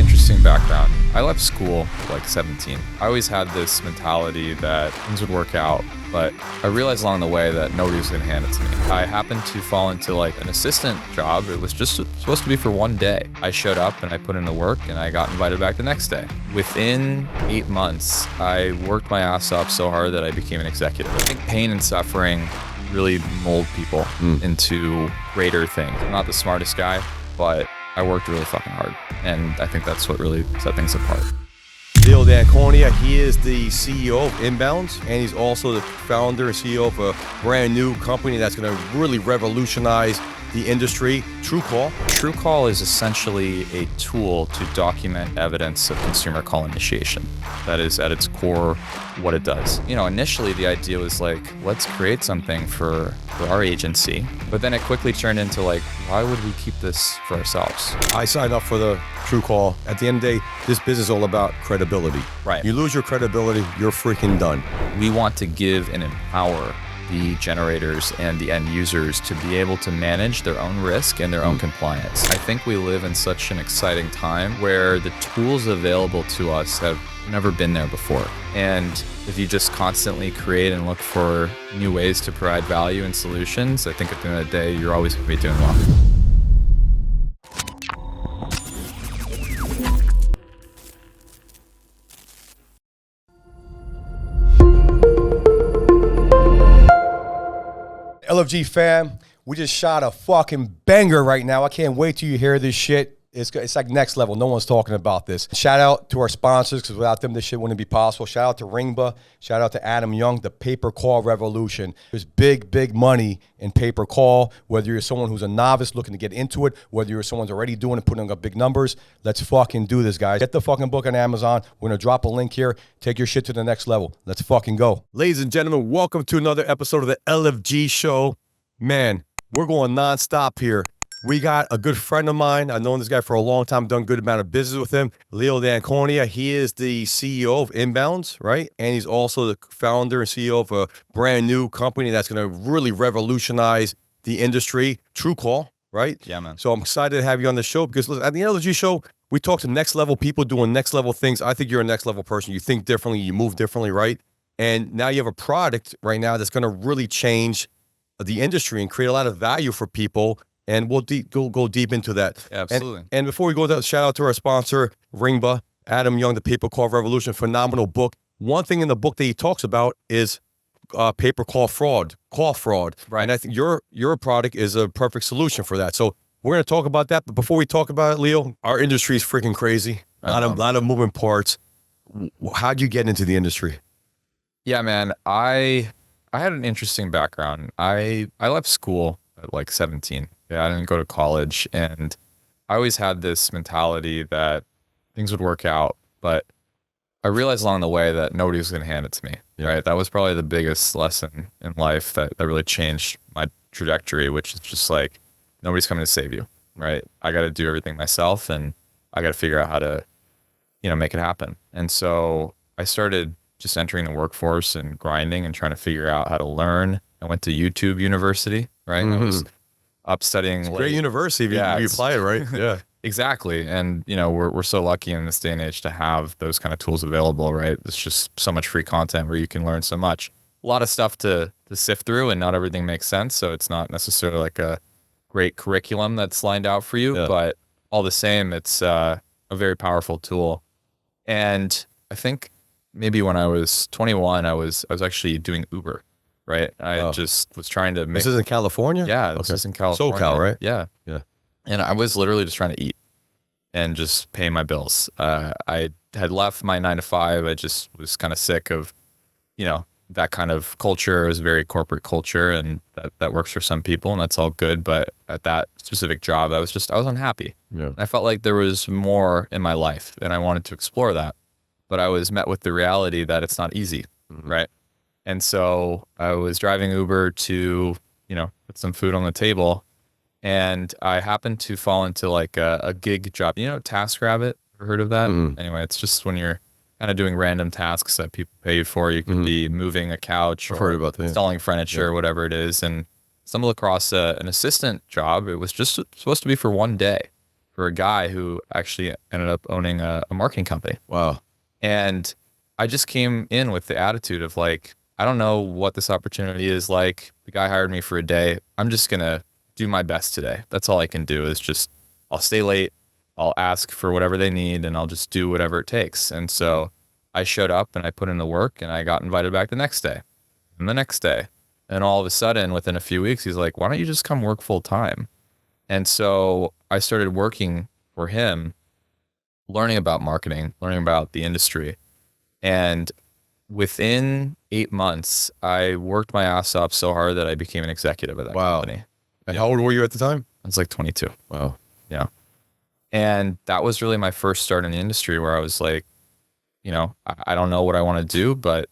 interesting background. I left school at like 17. I always had this mentality that things would work out, but I realized along the way that nobody was going to hand it to me. I happened to fall into like an assistant job. It was just supposed to be for one day. I showed up and I put in the work and I got invited back the next day. Within 8 months, I worked my ass off so hard that I became an executive. I think pain and suffering really mold people into greater things. I'm not the smartest guy, but I worked really fucking hard. And I think that's what really set things apart. Leonardo Danconia, he is the CEO of Inbounds, and he's also the founder and CEO of a brand new company that's going to really revolutionize the industry, TrueCall. TrueCall is essentially a tool to document evidence of consumer call initiation. That is at its core what it does. You know, initially the idea was like, let's create something for our agency, but then it quickly turned into like, why would we keep this for ourselves? I signed up for the TrueCall. At the end of the day, this business is all about credibility. Right. You lose your credibility, you're freaking done. We want to give and empower the generators and the end users to be able to manage their own risk and their own compliance. I think we live in such an exciting time where the tools available to us have never been there before. And if you just constantly create and look for new ways to provide value and solutions, I think at the end of the day, you're always going to be doing well. LFG fam, we just shot a fucking banger right now. I can't wait till you hear this shit. It's like next level. No one's talking about this. Shout out to our sponsors, because without them, this shit wouldn't be possible. Shout out to Ringba. Shout out to Adam Young, the paper call revolution. There's big money in paper call, whether you're someone who's a novice looking to get into it, whether you're someone who's already doing it, putting up big numbers. Let's fucking do this, guys. Get the fucking book on Amazon. We're going to drop a link here. Take your shit to the next level. Let's fucking go. Ladies and gentlemen, welcome to another episode of the LFG Show. Man, we're going nonstop here. We got a good friend of mine. I've known this guy for a long time, done a good amount of business with him. Leonardo Danconia, he is the CEO of Inbounds, right? And he's also the founder and CEO of a brand new company that's going to really revolutionize the industry, TrueCall, right? Yeah, man. So I'm excited to have you on the show because listen, at the LFG Show, we talk to next level people doing next level things. I think you're a next level person. You think differently, you move differently, right? And now you have a product right now that's going to really change the industry and create a lot of value for people. And we'll go deep into that. Yeah, absolutely. And before we go there, shout out to our sponsor, Ringba, Adam Young, the Paper Call Revolution, phenomenal book. One thing in the book that he talks about is paper call fraud. Right. And I think your product is a perfect solution for that. So we're going to talk about that. But before we talk about it, Leo, our industry is freaking crazy. A lot of moving parts. How'd you get into the industry? Yeah, man. I had an interesting background. I left school at like 17. Yeah, I didn't go to college, and I always had this mentality that things would work out, but I realized along the way that nobody was going to hand it to me, right? That was probably the biggest lesson in life that really changed my trajectory, which is just like, nobody's coming to save you, right? I got to do everything myself, and I got to figure out how to, make it happen. And so I started just entering the workforce and grinding and trying to figure out how to learn. I went to YouTube University, right? I was up studying. It's a great university if you apply it, right? Yeah. Exactly. And, we're so lucky in this day and age to have those kind of tools available, right? There's just so much free content where you can learn so much. A lot of stuff to sift through, and not everything makes sense. So it's not necessarily like a great curriculum that's lined out for you, but all the same, it's a very powerful tool. And I think maybe when I was 21, I was actually doing Uber. Right. I just was trying to make. This is in California? Yeah. This is in California. SoCal, right? Yeah. And I was literally just trying to eat and just pay my bills. I had left my 9 to 5. I just was kind of sick of, that kind of culture. It was very corporate culture, and that works for some people, and that's all good. But at that specific job, I was unhappy. Yeah. I felt like there was more in my life, and I wanted to explore that. But I was met with the reality that it's not easy. Right. And so I was driving Uber to, put some food on the table, and I happened to fall into like a gig job. TaskRabbit, ever heard of that? Anyway, it's just when you're kind of doing random tasks that people pay you for. You can be moving a couch or installing furniture or whatever it is. And stumbled across an assistant job. It was just supposed to be for one day. for a guy who actually ended up owning a marketing company. Wow. And I just came in with the attitude of like, I don't know what this opportunity is like. The guy hired me for a day. I'm just going to do my best today. That's all I can do is just, I'll stay late. I'll ask for whatever they need and I'll just do whatever it takes. And so I showed up and I put in the work and I got invited back the next day and the next day. And all of a sudden, within a few weeks, he's like, why don't you just come work full time? And so I started working for him, learning about marketing, learning about the industry. And within 8 months, I worked my ass off so hard that I became an executive at that company. And how old were you at the time? I was like 22. Wow. Yeah. And that was really my first start in the industry where I was like, you know, I don't know what I want to do, but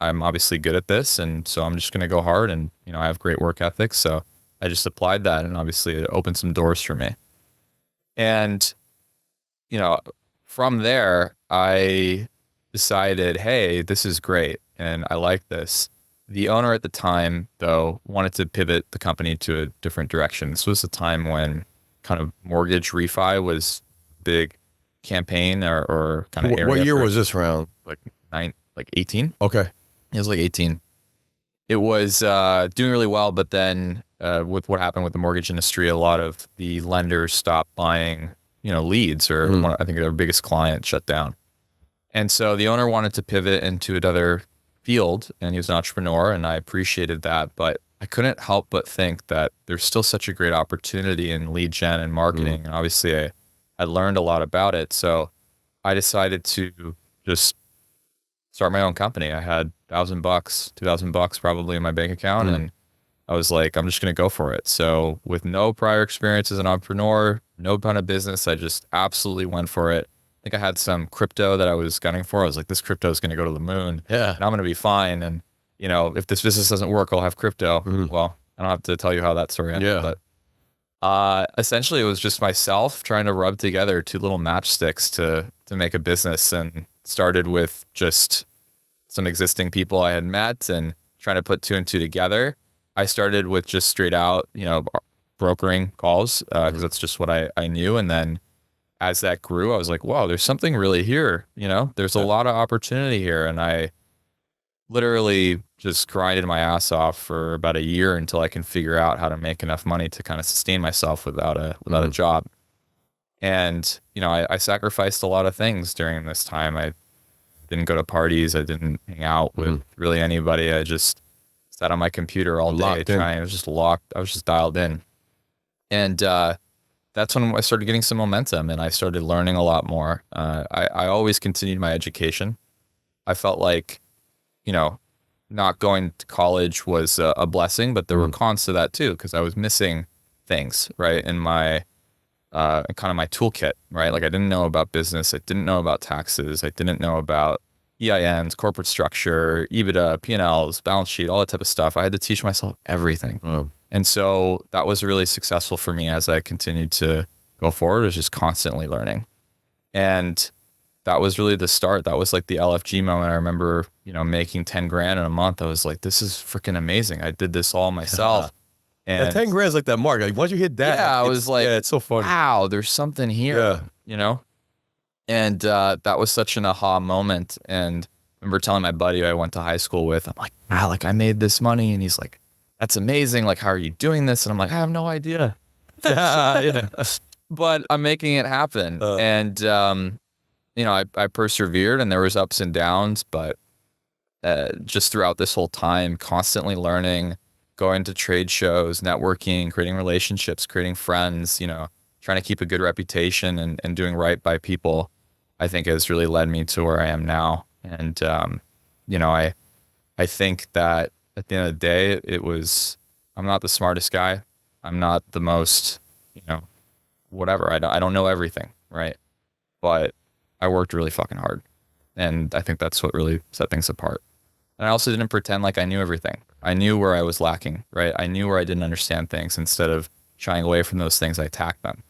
I'm obviously good at this. And so I'm just going to go hard and, you know, I have great work ethics. So I just applied that and obviously it opened some doors for me. And, you know, from there, I decided, hey, this is great. And I like this. The owner at the time, though, wanted to pivot the company to a different direction. This was a time when kind of mortgage refi was big campaign or kind of area. What year was this around? Like 18. Okay. It was like 18. It was doing really well, but then with what happened with the mortgage industry, a lot of the lenders stopped buying, you know, leads, or I think their biggest client shut down. And so the owner wanted to pivot into another field, and he was an entrepreneur, and I appreciated that, but I couldn't help but think that there's still such a great opportunity in lead gen and marketing. And obviously I learned a lot about it. So I decided to just start my own company. I had $1,000, $2,000 probably in my bank account. And I was like, I'm just going to go for it. So with no prior experience as an entrepreneur, no ton of business, I just absolutely went for it. I think I had some crypto that I was gunning for. I was like, this crypto is going to go to the moon. Yeah. And I'm going to be fine. And, you know, if this business doesn't work, I'll have crypto. Well, I don't have to tell you how that story ended. Yeah. But essentially, it was just myself trying to rub together two little matchsticks to make a business, and started with just some existing people I had met and trying to put two and two together. I started with just straight out, you know, brokering calls because that's just what I knew. And then as that grew, I was like, wow, there's something really here. You know, there's a lot of opportunity here. And I literally just grinded my ass off for about a year until I can figure out how to make enough money to kind of sustain myself without a job. And, you know, I sacrificed a lot of things during this time. I didn't go to parties. I didn't hang out with really anybody. I just sat on my computer all day trying. I was just locked. I was just dialed in. And that's when I started getting some momentum and I started learning a lot more. I always continued my education. I felt like, you know, not going to college was a blessing, but there were cons to that too, because I was missing things, right, in my kind of my toolkit, right? Like I didn't know about business. I didn't know about taxes. I didn't know about EINs, corporate structure, EBITDA, P&Ls, balance sheet, all that type of stuff. I had to teach myself everything. And so that was really successful for me as I continued to go forward, was just constantly learning. And that was really the start. That was like the LFG moment. I remember, you know, making 10 grand in a month. I was like, this is freaking amazing. I did this all myself. And 10 grand is like that mark. Like once you hit that, yeah, I was like, it's so funny. Wow, there's something here, you know? And that was such an aha moment. And I remember telling my buddy who I went to high school with, I'm like, wow, like I made this money. And he's like, that's amazing. Like, how are you doing this? And I'm like, I have no idea. But I'm making it happen. And, you know, I persevered and there was ups and downs, but just throughout this whole time, constantly learning, going to trade shows, networking, creating relationships, creating friends, you know, trying to keep a good reputation and doing right by people, I think has really led me to where I am now. And, you know, I think that at the end of the day, I'm not the smartest guy. I'm not the most, you know, whatever. I don't know everything, right? But I worked really fucking hard. And I think that's what really set things apart. And I also didn't pretend like I knew everything. I knew where I was lacking, right? I knew where I didn't understand things. Instead of shying away from those things, I attacked them.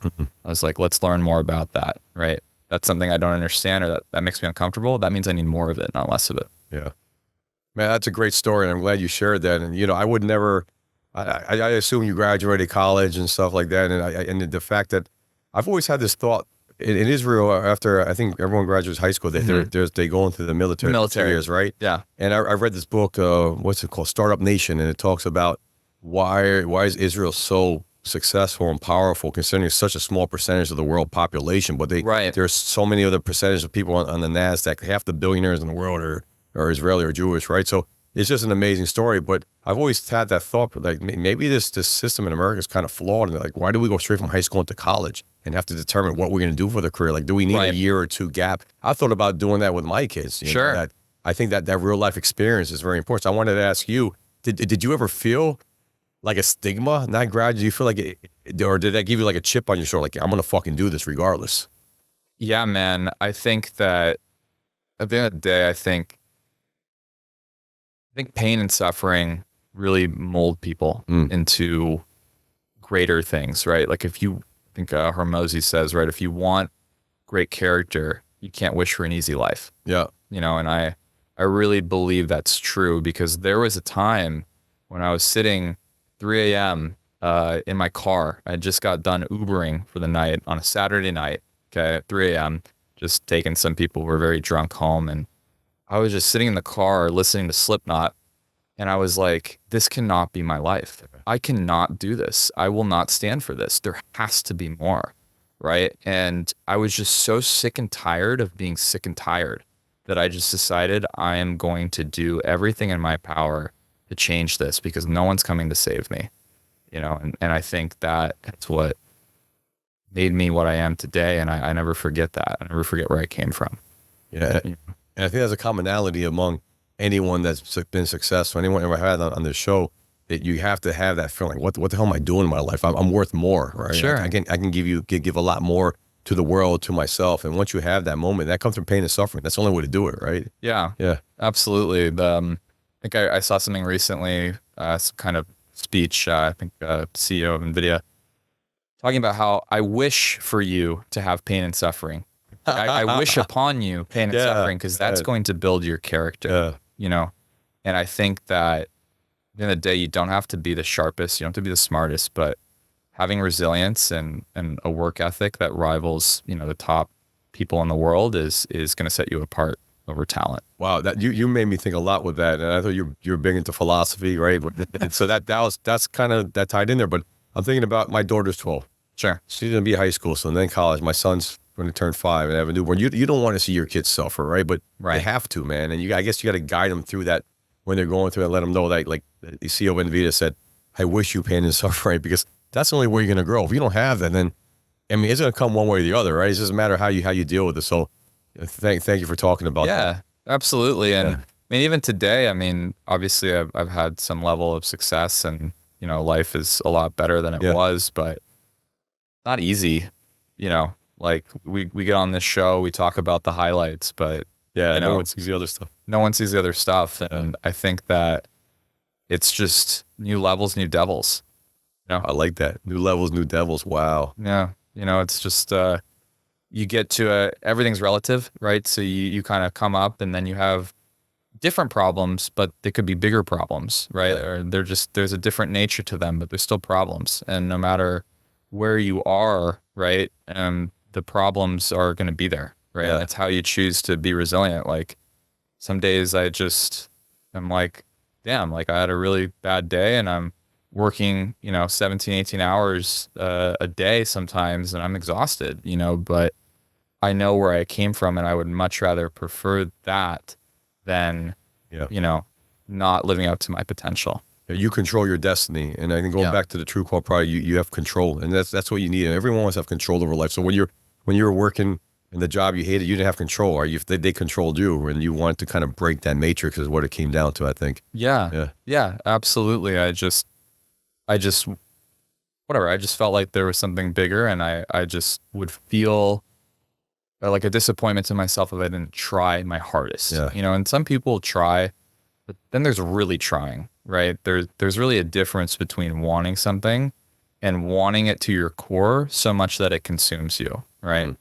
I was like, let's learn more about that, right? That's something I don't understand or that makes me uncomfortable. That means I need more of it, not less of it. Yeah. Man, that's a great story. And I'm glad you shared that. And, you know, I would never, I assume you graduated college and stuff like that. And the fact that I've always had this thought in Israel after I think everyone graduates high school, they go into the military, for 2 years, right? Yeah. And I read this book, what's it called? Startup Nation. And it talks about why is Israel so successful and powerful considering it's such a small percentage of the world population, but there's so many other percentage of people on the NASDAQ. Half the billionaires in the world are Israeli or Jewish, right? So it's just an amazing story. But I've always had that thought, like maybe this system in America is kind of flawed. And like, why do we go straight from high school into college and have to determine what we're going to do for the career? Like, do we need a year or two gap? I thought about doing that with my kids. You know, that I think that real life experience is very important. So I wanted to ask you, did you ever feel like a stigma not graduate? Do you feel like or did that give you like a chip on your shoulder? Like, I'm going to fucking do this regardless. Yeah, man. I think that at the end of the day, I think pain and suffering really mold people into greater things, right? Like if you think Hormozy says, right, if you want great character, you can't wish for an easy life. Yeah. You know, and I really believe that's true because there was a time when I was sitting 3 a.m. In my car. I just got done Ubering for the night on a Saturday night, okay, at 3 a.m., just taking some people who were very drunk home. And I was just sitting in the car listening to Slipknot. And I was like, this cannot be my life. I cannot do this. I will not stand for this. There has to be more, right? And I was just so sick and tired of being sick and tired that I just decided I am going to do everything in my power to change this because no one's coming to save me, you know? And I think that's what made me what I am today. And I never forget that. I never forget where I came from. Yeah. And I think there's a commonality among anyone that's been successful, anyone ever had on this show, that you have to have that feeling. What the hell am I doing in my life? I'm worth more, right? Sure. I can give a lot more to the world, to myself. And once you have that moment, that comes from pain and suffering. That's the only way to do it, right? Yeah. Yeah. Absolutely. I think I saw something recently, some kind of speech, I think CEO of NVIDIA, talking about how I wish for you to have pain and suffering. I wish upon you pain and suffering because that's going to build your character, you know? And I think that at the end of the day, you don't have to be the sharpest, you don't have to be the smartest, but having resilience and a work ethic that rivals, you know, the top people in the world is going to set you apart over talent. Wow, that you made me think a lot with that. And I thought you're big into philosophy, right? But so that's kind of that tied in there. But I'm thinking about my daughter's 12. Sure. She's gonna be high school, so then college. My son's going to turn 5 and have a newborn. You don't want to see your kids suffer, right? But they have to, man. And I guess you got to guide them through that when they're going through it. Let them know that, like the CEO of NVIDIA said, I wish you pain and suffering, because that's the only way you're going to grow. If you don't have that, then I mean, it's going to come one way or the other, right? It doesn't matter how you deal with it. So thank you for talking about that. Yeah, absolutely. And I mean, even today, I mean, obviously I've had some level of success and, you know, life is a lot better than it was, but not easy, you know. Like we get on this show, we talk about the highlights, but no one sees the other stuff. No one sees the other stuff. And I think that it's just new levels, new devils. You know? I like that. New levels, new devils. Wow. Yeah. You know, it's just, you get to everything's relative, right? So you kind of come up and then you have different problems, but they could be bigger problems, right? Or there's a different nature to them, but they're still problems. And no matter where you are, right? The problems are going to be there, right? Yeah. That's how you choose to be resilient. Like some days I'm like, damn, like I had a really bad day and I'm working, you know, 17, 18 hours a day sometimes and I'm exhausted, you know, but I know where I came from and I would much rather prefer that than, you know, not living up to my potential. You control your destiny. And I think going back to the true core pride, you have control, and that's what you need. And everyone wants to have control over life. So when you were working in the job you hated, you didn't have control, or they controlled you, and you wanted to kind of break that matrix is what it came down to, I think. Yeah, absolutely. I just whatever. I just felt like there was something bigger, and I just would feel like a disappointment to myself if I didn't try my hardest. Yeah. You know, and some people try, but then there's really trying, right? There's really a difference between wanting something and wanting it to your core so much that it consumes you, right? Mm.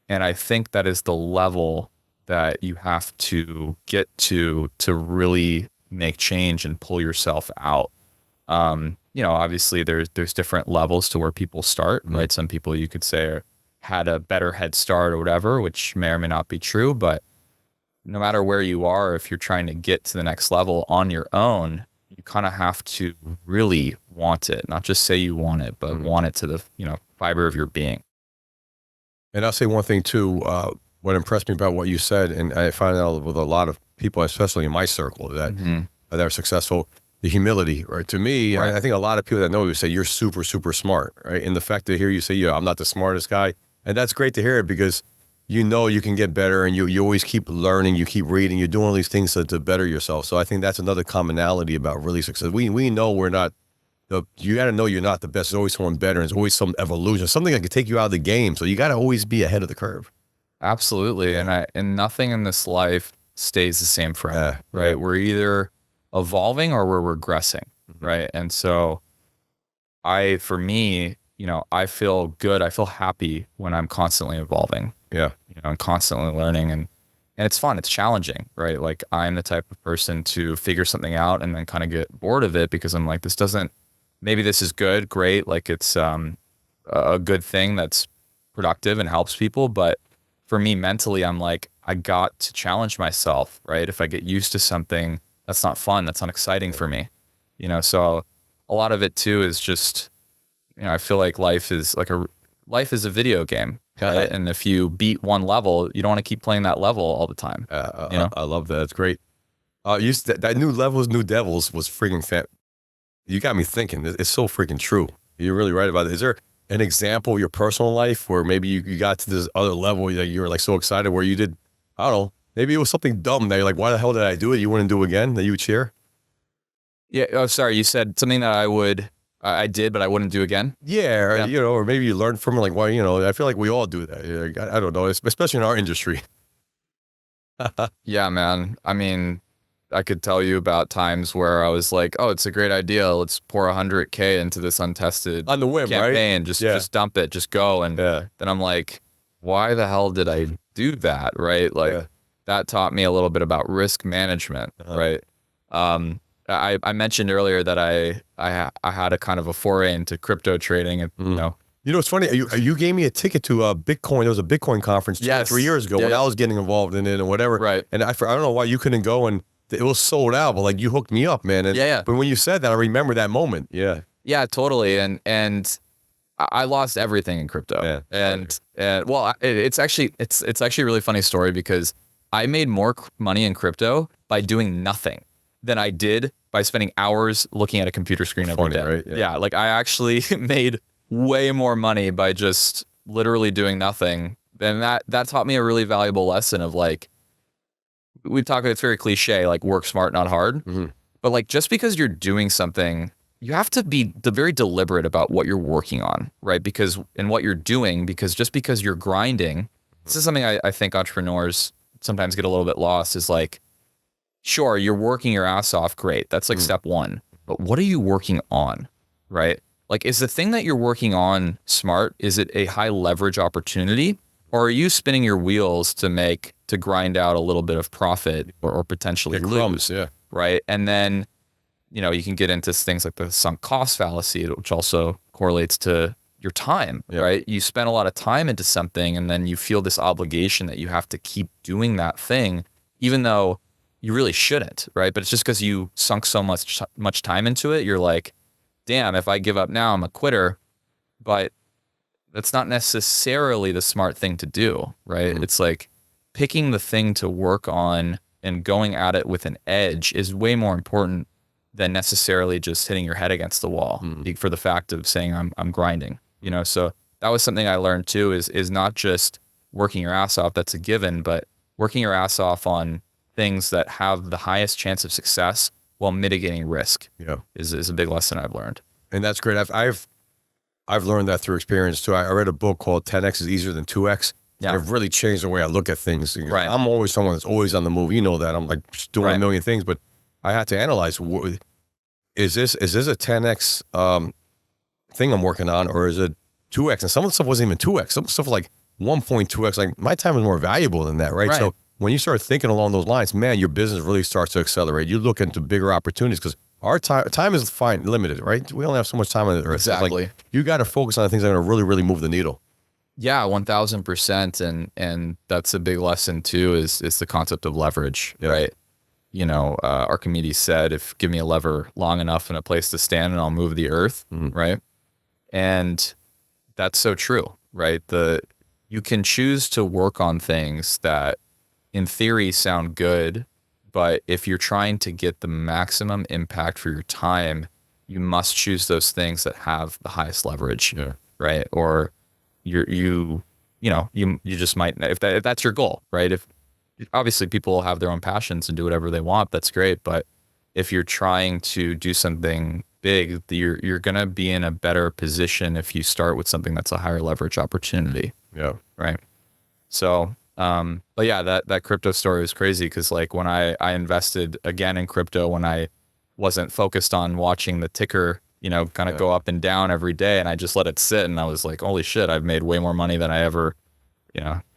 And I think that is the level that you have to get to really make change and pull yourself out. You know, obviously there's different levels to where people start, right? Some people you could say had a better head start or whatever, which may or may not be true. But no matter where you are, if you're trying to get to the next level on your own, you kind of have to really want it, not just say you want it, but want it to the, fiber of your being. And I'll say one thing too, what impressed me about what you said, and I find out with a lot of people, especially in my circle, that that are successful, the humility, right? To me, I think a lot of people that know you say you're super, super smart, right? And the fact to hear you say, I'm not the smartest guy, and that's great to hear it, because you can get better, and you always keep learning, you keep reading, you're doing all these things to better yourself. So I think that's another commonality about really success. We know we're not, you got to know you're not the best. There's always someone better, and there's always some evolution, something that can take you out of the game. So you got to always be ahead of the curve. Absolutely. And nothing in this life stays the same forever, right? We're either evolving or we're regressing, right? And so for me, I feel good. I feel happy when I'm constantly evolving. Yeah. And constantly learning, and it's fun. It's challenging, right? Like, I'm the type of person to figure something out and then kind of get bored of it, because I'm like, maybe this is good, great. Like, it's a good thing that's productive and helps people. But for me mentally, I'm like, I got to challenge myself, right? If I get used to something, that's not fun. That's not exciting for me, So a lot of it too is just, I feel like life is a video game, right? And if you beat one level, you don't want to keep playing that level all the time. I love that. That's great. That new levels, new devils was freaking fat. You got me thinking. It's so freaking true. You're really right about it. Is there an example of your personal life where maybe you got to this other level that you were like so excited, where you did, I don't know, maybe it was something dumb that you're like, why the hell did I do it? You wouldn't do again, that you would share? Yeah. Oh, sorry. You said something that I did, but I wouldn't do again. Yeah. Or maybe you learned from it, like, why, I feel like we all do that. I don't know, especially in our industry. Yeah, man. I mean, I could tell you about times where I was like, oh, it's a great idea. Let's pour $100K into this untested on the whim, campaign. Right? Just dump it, just go. And then I'm like, why the hell did I do that? Right. Like, that taught me a little bit about risk management. Right. I mentioned earlier that I had a kind of a foray into crypto trading, and it's funny. You gave me a ticket to Bitcoin. There was a Bitcoin conference 3 years ago when I was getting involved in it and whatever. Right. And I don't know why you couldn't go, and it was sold out, but like, you hooked me up, man. And, But when you said that, I remember that moment. Yeah. Yeah, totally. And I lost everything in crypto. Yeah. And well, it's actually a really funny story, because I made more money in crypto by doing nothing than I did by spending hours looking at a computer screen every day. Right? Yeah. Like, I actually made way more money by just literally doing nothing. And that taught me a really valuable lesson of, like, we talk, it's very cliche, like, work smart, not hard. But like, just because you're doing something, you have to be very deliberate about what you're working on, right? And what you're doing, because just because you're grinding, this is something I think entrepreneurs sometimes get a little bit lost, is like, sure, you're working your ass off, great. That's like step one. But what are you working on, right? Like, is the thing that you're working on smart? Is it a high leverage opportunity? Or are you spinning your wheels to grind out a little bit of profit or potentially lose? Crumbs, yeah. Right. And then, you can get into things like the sunk cost fallacy, which also correlates to your time, right? You spend a lot of time into something, and then you feel this obligation that you have to keep doing that thing, even though you really shouldn't, right? But it's just because you sunk so much time into it, you're like, damn, if I give up now, I'm a quitter. But that's not necessarily the smart thing to do, right? It's like picking the thing to work on and going at it with an edge is way more important than necessarily just hitting your head against the wall for the fact of saying I'm grinding, So that was something I learned too, is not just working your ass off, that's a given, but working your ass off on things that have the highest chance of success while mitigating risk is a big lesson I've learned. And that's great. I've learned that through experience too. I read a book called 10X is Easier Than 2X. Yeah. I've really changed the way I look at things. Right. I'm always someone that's always on the move. You know that. I'm like just doing a million things, but I had to analyze, is this a 10X thing I'm working on, or is it 2X? And some of the stuff wasn't even 2X. Some stuff like 1.2X. Like, my time is more valuable than that, right? So when you start thinking along those lines, man, your business really starts to accelerate. You look into bigger opportunities, because our time is limited, right? We only have so much time on the earth. Exactly. Like, you got to focus on the things that are going to really, really move the needle. Yeah, 1000%. And that's a big lesson too, is the concept of leverage, right? You know, Archimedes said, if give me a lever long enough and a place to stand and I'll move the earth, right? And that's so true, right? You can choose to work on things that in theory sound good, but if you're trying to get the maximum impact for your time, you must choose those things that have the highest leverage, right? Or you just might, if that's your goal, right? If obviously people have their own passions and do whatever they want, that's great. But if you're trying to do something big, you're gonna be in a better position if you start with something that's a higher leverage opportunity. Yeah. Right. So, but yeah, that crypto story was crazy because like when I invested again in crypto when I wasn't focused on watching the ticker, kind of go up and down every day, and I just let it sit, and I was like, holy shit, I've made way more money than I ever,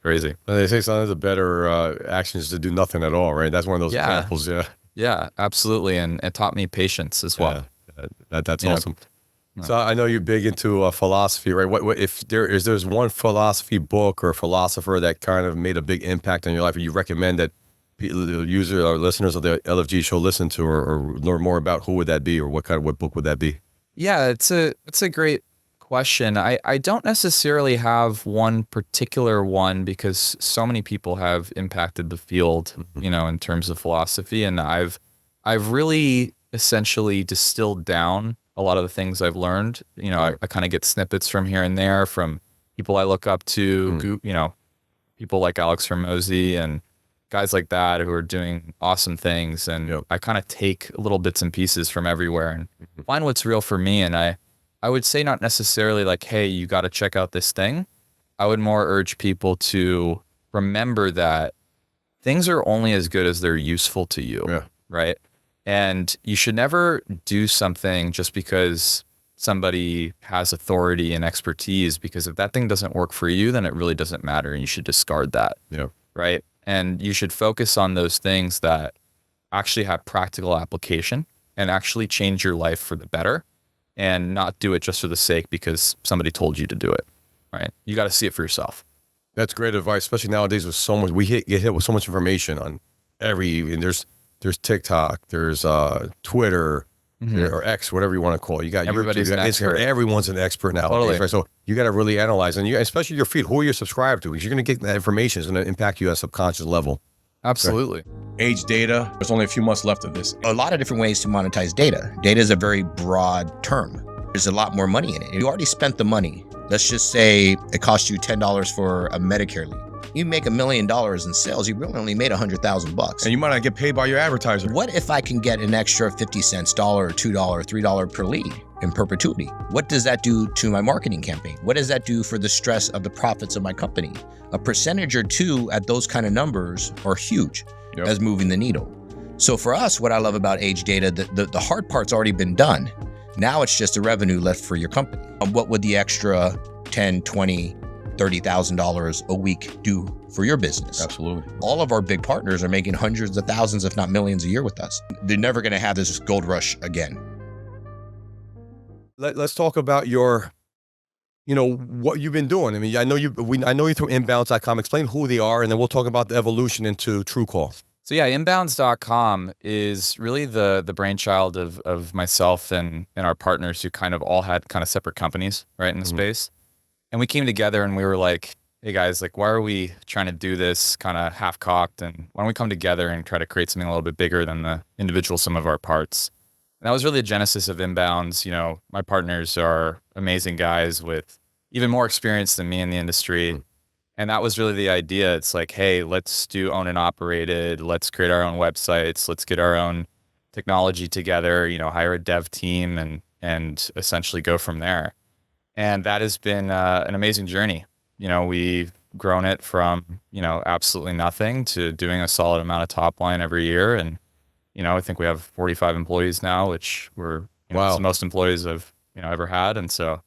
crazy. And they say sometimes the better action is to do nothing at all, right? That's one of those examples. Yeah. Yeah, absolutely. And it taught me patience as well. That's awesome. So I know you're big into philosophy, right? What if there's one philosophy book or philosopher that kind of made a big impact on your life, or you recommend that the user or listeners of the LFG show listen to or learn more about, who would that be, or what book would that be? Yeah, it's a great question. I don't necessarily have one particular one because so many people have impacted the field, in terms of philosophy, and I've really essentially distilled down a lot of the things I've learned. I kind of get snippets from here and there from people I look up to, people like Alex Hormozy and guys like that who are doing awesome things. And I kind of take little bits and pieces from everywhere and find what's real for me. And I would say not necessarily like, hey, you got to check out this thing. I would more urge people to remember that things are only as good as they're useful to you, right? And you should never do something just because somebody has authority and expertise, because if that thing doesn't work for you, then it really doesn't matter, and you should discard that, right? And you should focus on those things that actually have practical application and actually change your life for the better, and not do it just for the sake because somebody told you to do it, right? You got to see it for yourself. That's great advice, especially nowadays with so much, get hit with so much information on and there's TikTok, there's Twitter, or X, whatever you want to call it. You got everybody's YouTube, an expert. Everyone's an expert nowadays, Totally. right? So you got to really analyze, and especially your feed, who are you subscribed to? Because you're going to get that information. It's going to impact you at a subconscious level. Absolutely. Age data. There's only a few months left of this. A lot of different ways to monetize data. Data is a very broad term. There's a lot more money in it. You already spent the money. Let's just say it cost you $10 for a Medicare lead. You make $1 million in sales, you really only made $100,000. And you might not get paid by your advertiser. What if I can get an extra 50 cents, $1, $2, $3 per lead in perpetuity? What does that do to my marketing campaign? What does that do for the stress of the profits of my company? A percentage or two at those kind of numbers are huge as moving the needle. So for us, what I love about age data, the hard part's already been done. Now it's just a revenue left for your company. What would the extra $10, $20, $30,000 a week do for your business? Absolutely. All of our big partners are making hundreds of thousands, if not millions a year with us. They're never going to have this gold rush again. Let's talk about your, what you've been doing. I mean, I know you through inbounds.com. Explain who they are, and then we'll talk about the evolution into TrueCall. So yeah, inbounds.com is really the brainchild of myself and our partners, who kind of all had kind of separate companies, right, in the space. And we came together and we were like, hey guys, like, why are we trying to do this kind of half-cocked? And why don't we come together and try to create something a little bit bigger than the individual sum of our parts? And that was really the genesis of Inbounds. My partners are amazing guys with even more experience than me in the industry. And that was really the idea. It's like, hey, let's do owned and operated. Let's create our own websites. Let's get our own technology together, hire a dev team and essentially go from there. And that has been an amazing journey. We've grown it from, absolutely nothing to doing a solid amount of top line every year. And, I think we have 45 employees now, which we're it's the most employees I've, ever had. And so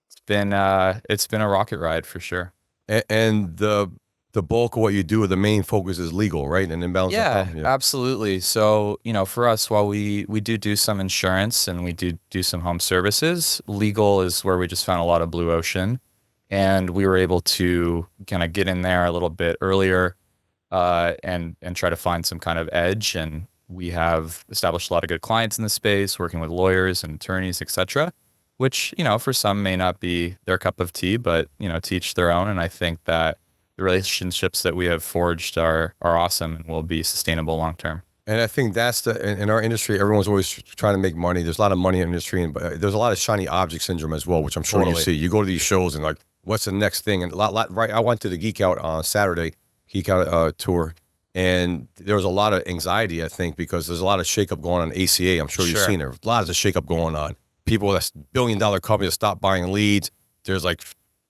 it's been a rocket ride for sure. And the bulk of what you do, the main focus is legal, right? And inbounds. Yeah, absolutely. So, for us, while we do some insurance and we do some home services, legal is where we just found a lot of blue ocean. and we were able to kind of get in there a little bit earlier, and try to find some kind of edge. And we have established a lot of good clients in the space, working with lawyers and attorneys, etc., which, for some may not be their cup of tea, but, to each their own. And I think that the relationships that we have forged are awesome and will be sustainable long term. And I think that's in our industry, everyone's always trying to make money. There's a lot of money in the industry, but there's a lot of shiny object syndrome as well, which I'm sure you see. You go to these shows and like, what's the next thing? And right. I went to the Geek Out on Saturday, Geek Out tour, and there was a lot of anxiety, I think, because there's a lot of shakeup going on in ACA. I'm sure you've seen there. A lot of shakeup going on. People, that's billion-dollar companies stop buying leads. There's like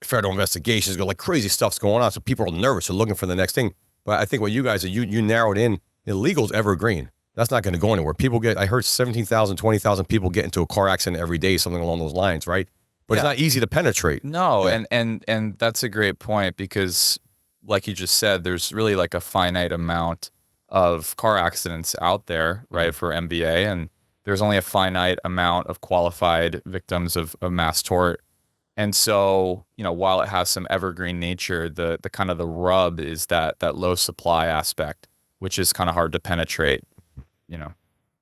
federal investigations, go like crazy stuff's going on. So people are nervous. They're looking for the next thing. But I think what you guys are, you narrowed in. Illegal's evergreen. That's not going to go anywhere. I heard 17,000, 20,000 people get into a car accident every day, something along those lines, right? But it's not easy to penetrate. No, and that's a great point, because like you just said, there's really like a finite amount of car accidents out there, right, for MBA, and there's only a finite amount of qualified victims of mass tort. And so, while it has some evergreen nature, the kind of the rub is that low supply aspect, which is kind of hard to penetrate,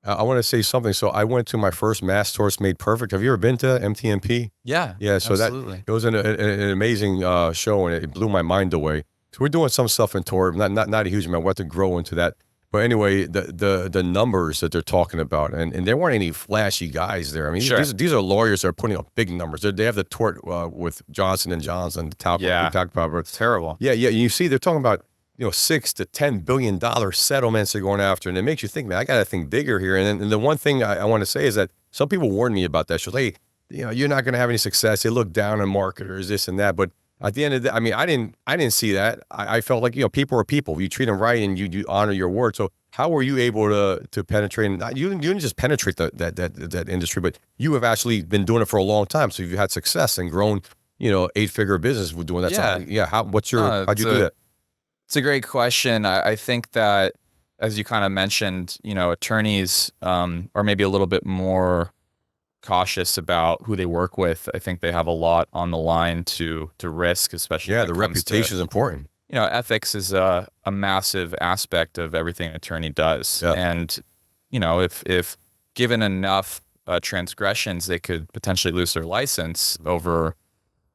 I want to say something. So I went to my first Mass Torts Made Perfect. Have you ever been to MTMP? Yeah. So absolutely. It was an amazing show, and it blew my mind away. So we're doing some stuff in Tor, not a huge amount. We'll have to grow into that. But anyway, the numbers that they're talking about, and there weren't any flashy guys there. I mean, these are lawyers that are putting up big numbers. They have the tort with Johnson & Johnson, the talc. Yeah, we talked about. it's terrible. Yeah. You see, they're talking about $6 to $10 billion settlements they're going after, and it makes you think, man, I got to think bigger here. And the one thing I want to say is that some people warned me about that. So, hey, you're not going to have any success. They look down on marketers, this and that. But at the end of the day, I mean, I didn't see that. I felt like, people are people. You treat them right, and you honor your word. So how were you able to penetrate? And you didn't just penetrate that industry, but you have actually been doing it for a long time. So you've had success and grown, 8-figure business with doing that. Yeah. So, how'd you do that? It's a great question. I think that, as you kind of mentioned, attorneys are maybe a little bit more cautious about who they work with. I think they have a lot on the line to risk, especially. Yeah, the reputation is important. Ethics is a massive aspect of everything an attorney does. Yeah. And, if given enough transgressions, they could potentially lose their license over,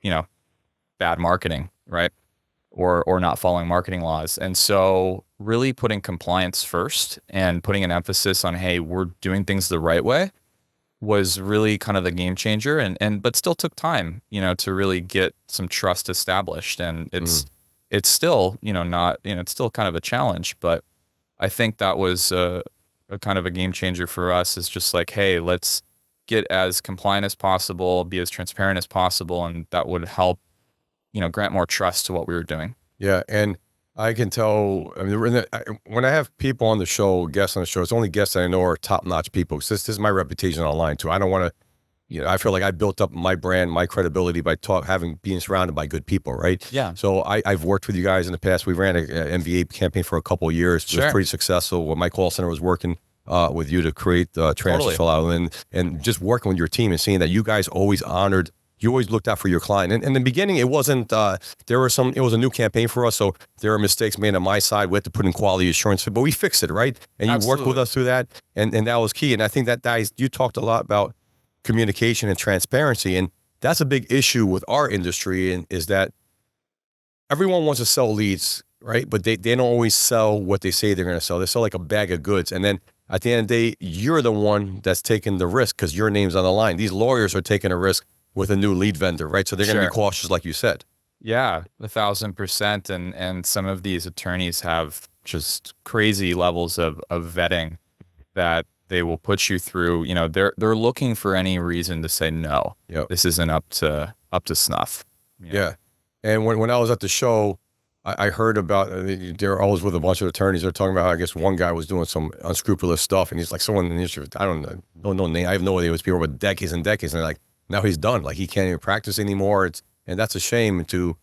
bad marketing, right? Or not following marketing laws. And so really putting compliance first and putting an emphasis on, hey, we're doing things the right way, was really kind of the game changer. But still took time, to really get some trust established. And it's still, not, it's still kind of a challenge, but I think that was a kind of a game changer for us, is just like, hey, let's get as compliant as possible, be as transparent as possible. And that would help, grant more trust to what we were doing. Yeah. And I can tell, I mean, when I have people on the show, guests on the show, it's only guests that I know are top-notch people. So this is my reputation online too. I don't want to, I feel like I built up my brand, my credibility by being surrounded by good people, right? Yeah. So I've worked with you guys in the past. We ran an MVA campaign for a couple of years. It was pretty successful. Well, my call center was working with you to create transfer fill out, and just working with your team and seeing that you guys always honored. You always looked out for your client. And in the beginning, it wasn't, it was a new campaign for us. So there were mistakes made on my side. We had to put in quality assurance, but we fixed it, right? And you worked with us through that. And that was key. And I think that, guys, you talked a lot about communication and transparency. And that's a big issue with our industry, and is that everyone wants to sell leads, right? But they don't always sell what they say they're going to sell. They sell like a bag of goods. And then at the end of the day, you're the one that's taking the risk because your name's on the line. These lawyers are taking a risk with a new lead vendor, right? So they're going to be cautious, like you said. Yeah, 1,000%. And some of these attorneys have just crazy levels of vetting that they will put you through. They're looking for any reason to say no. Yep. This isn't up to snuff. Yeah. And when I was at the show, I heard about, they're always with a bunch of attorneys. They're talking about how, I guess one guy was doing some unscrupulous stuff, and he's like, someone in the industry, I don't know name. I have no idea. It was people with decades and decades, and they're like, now he's done. Like, he can't even practice anymore. And that's a shame to,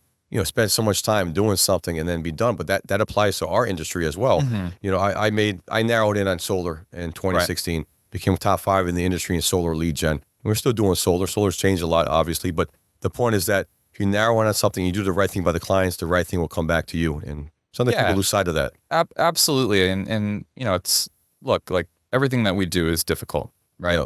spend so much time doing something and then be done. But that applies to our industry as well. Mm-hmm. I narrowed in on solar in 2016, became top 5 in the industry in solar lead gen. We're still doing solar. Solar's changed a lot, obviously. But the point is that if you narrow in on something, you do the right thing by the clients, the right thing will come back to you. And sometimes people lose sight of that. Absolutely. And, you know, look, like everything that we do is difficult, right? Yeah.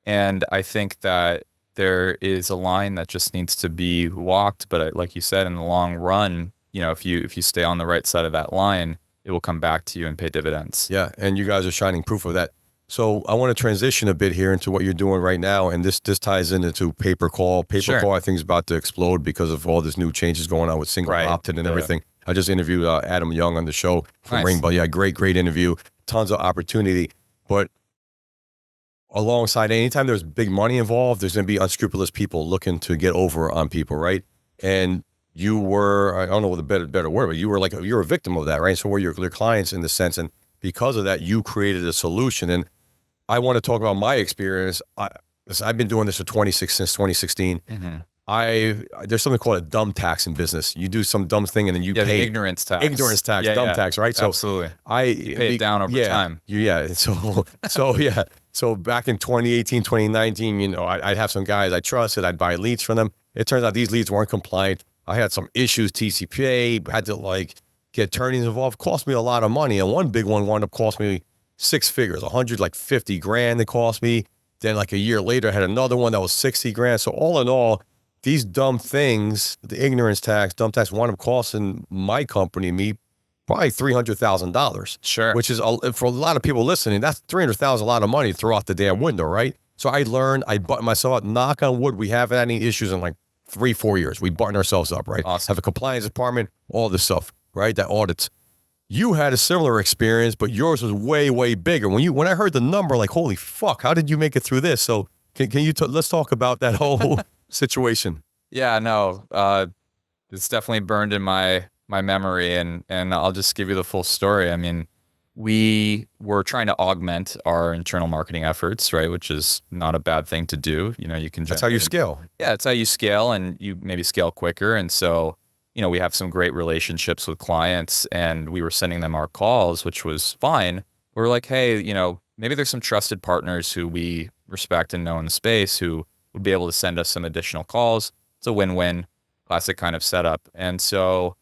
And I think that there is a line that just needs to be walked. But like you said, in the long run, you know, if you stay on the right side of that line, it will come back to you and pay dividends. Yeah. And you guys are shining proof of that. So I want to transition a bit here into what you're doing right now. And this ties into pay-per call. Pay-per call, I think, is about to explode because of all this new changes going on with single opt-in and everything. I just interviewed Adam Young on the show from Rainbow. Yeah, great interview. Tons of opportunity. But alongside, anytime there's big money involved, there's going to be unscrupulous people looking to get over on people, right? And you were, I don't know what the better word, but you're a victim of that, right? So were your clients in the sense, and because of that, you created a solution. And I want to talk about my experience. I've been doing this since 2016. Mm-hmm. There's something called a dumb tax in business. You do some dumb thing and then you pay the ignorance tax, dumb tax, right? So absolutely. You pay it down over time. Yeah. So back in 2018, 2019, you know, I'd have some guys I trusted. I'd buy leads from them. It turns out these leads weren't compliant. I had some issues, TCPA, had to like get attorneys involved. Cost me a lot of money. And one big one wound up costing me 6 figures, 150 grand it cost me. Then like a year later, I had another one that was 60 grand. So all in all, these dumb things, the ignorance tax, dumb tax, wound up costing my company, me, probably $300,000. Sure. Which is, for a lot of people listening, that's $300,000, a lot of money to throw out the damn window, right? So I learned, I buttoned myself up, knock on wood, we haven't had any issues in like 3-4 years. We buttoned ourselves up, right? Awesome. Have a compliance department, all this stuff, right? That audits. You had a similar experience, but yours was way, way bigger. When I heard the number, like, holy fuck, how did you make it through this? So can you, let's talk about that whole situation. Yeah, no, it's definitely burned in my memory, and I'll just give you the full story. I mean, we were trying to augment our internal marketing efforts, right? Which is not a bad thing to do. You know, you can. That's how you scale. Yeah, it's how you scale, and you maybe scale quicker. And so, you know, we have some great relationships with clients, and we were sending them our calls, which was fine. We were like, hey, you know, maybe there's some trusted partners who we respect and know in the space who would be able to send us some additional calls. It's a win-win, classic kind of setup. And so,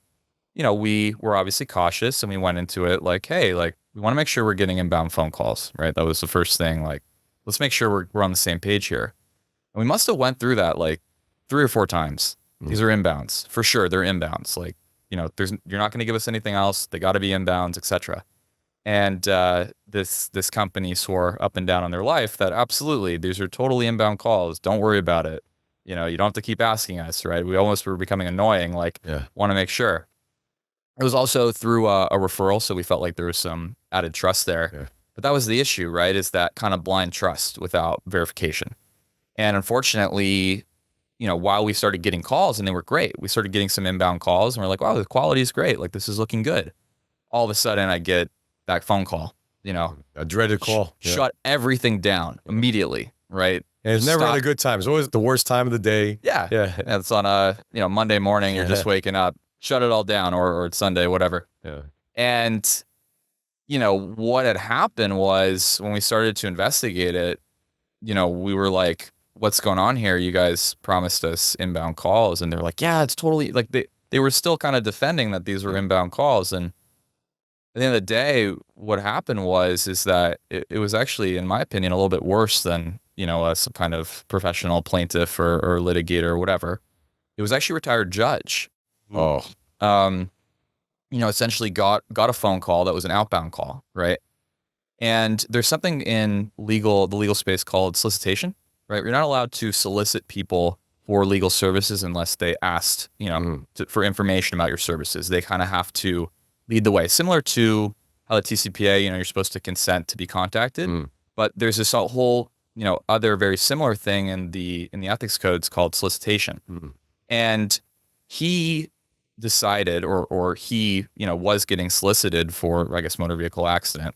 you know, we were obviously cautious, and we went into it like, hey, like, we want to make sure we're getting inbound phone calls, right? That was the first thing. Like, let's make sure we're on the same page here. And we must have went through that like 3 or 4 times. These are inbounds for sure. They're inbounds. Like, you know, you're not going to give us anything else. They got to be inbounds, etc. And this company swore up and down on their life that absolutely these are totally inbound calls. Don't worry about it. You know, you don't have to keep asking us, right? We almost were becoming annoying. Like, want to make sure. It was also through a referral, so we felt like there was some added trust there. Yeah. But that was the issue, right? Is that kind of blind trust without verification. And unfortunately, you know, while we started getting calls and they were great, we started getting some inbound calls and we're like, wow, the quality is great. Like, this is looking good. All of a sudden I get that phone call, you know. A dreaded call. Shut everything down immediately, right? And it's never had a good time. It's always the worst time of the day. Yeah. It's on a, you know, Monday morning, you're just waking up, shut it all down, or it's Sunday, whatever. Yeah. And, you know, what had happened was when we started to investigate it, you know, we were like, what's going on here? You guys promised us inbound calls. And they're like, yeah, it's totally, like, they were still kind of defending that these were inbound calls. And at the end of the day, what happened is that it was actually, in my opinion, a little bit worse than, you know, some kind of professional plaintiff or litigator or whatever. It was actually a retired judge. Oh. You know, essentially got a phone call that was an outbound call, right? And there's something in the legal space called solicitation, right? You're not allowed to solicit people for legal services unless they asked, you know, for information about your services. They kind of have to lead the way, similar to how the TCPA, you know, you're supposed to consent to be contacted. But there's this whole, you know, other very similar thing in the ethics codes called solicitation. And he decided, or he, you know, was getting solicited for, I guess, motor vehicle accident.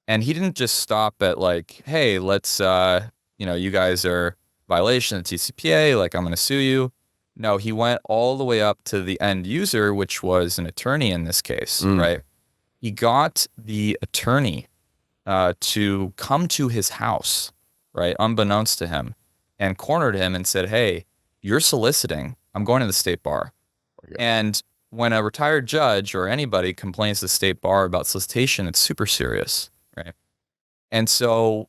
And he didn't just stop at like, hey, let's, you know, you guys are violation of TCPA, like, I'm going to sue you. No, he went all the way up to the end user, which was an attorney in this case, right? He got the attorney to come to his house, right, unbeknownst to him, and cornered him and said, hey, you're soliciting I'm going to the state bar. And when a retired judge or anybody complains to the state bar about solicitation, it's super serious, right? And so,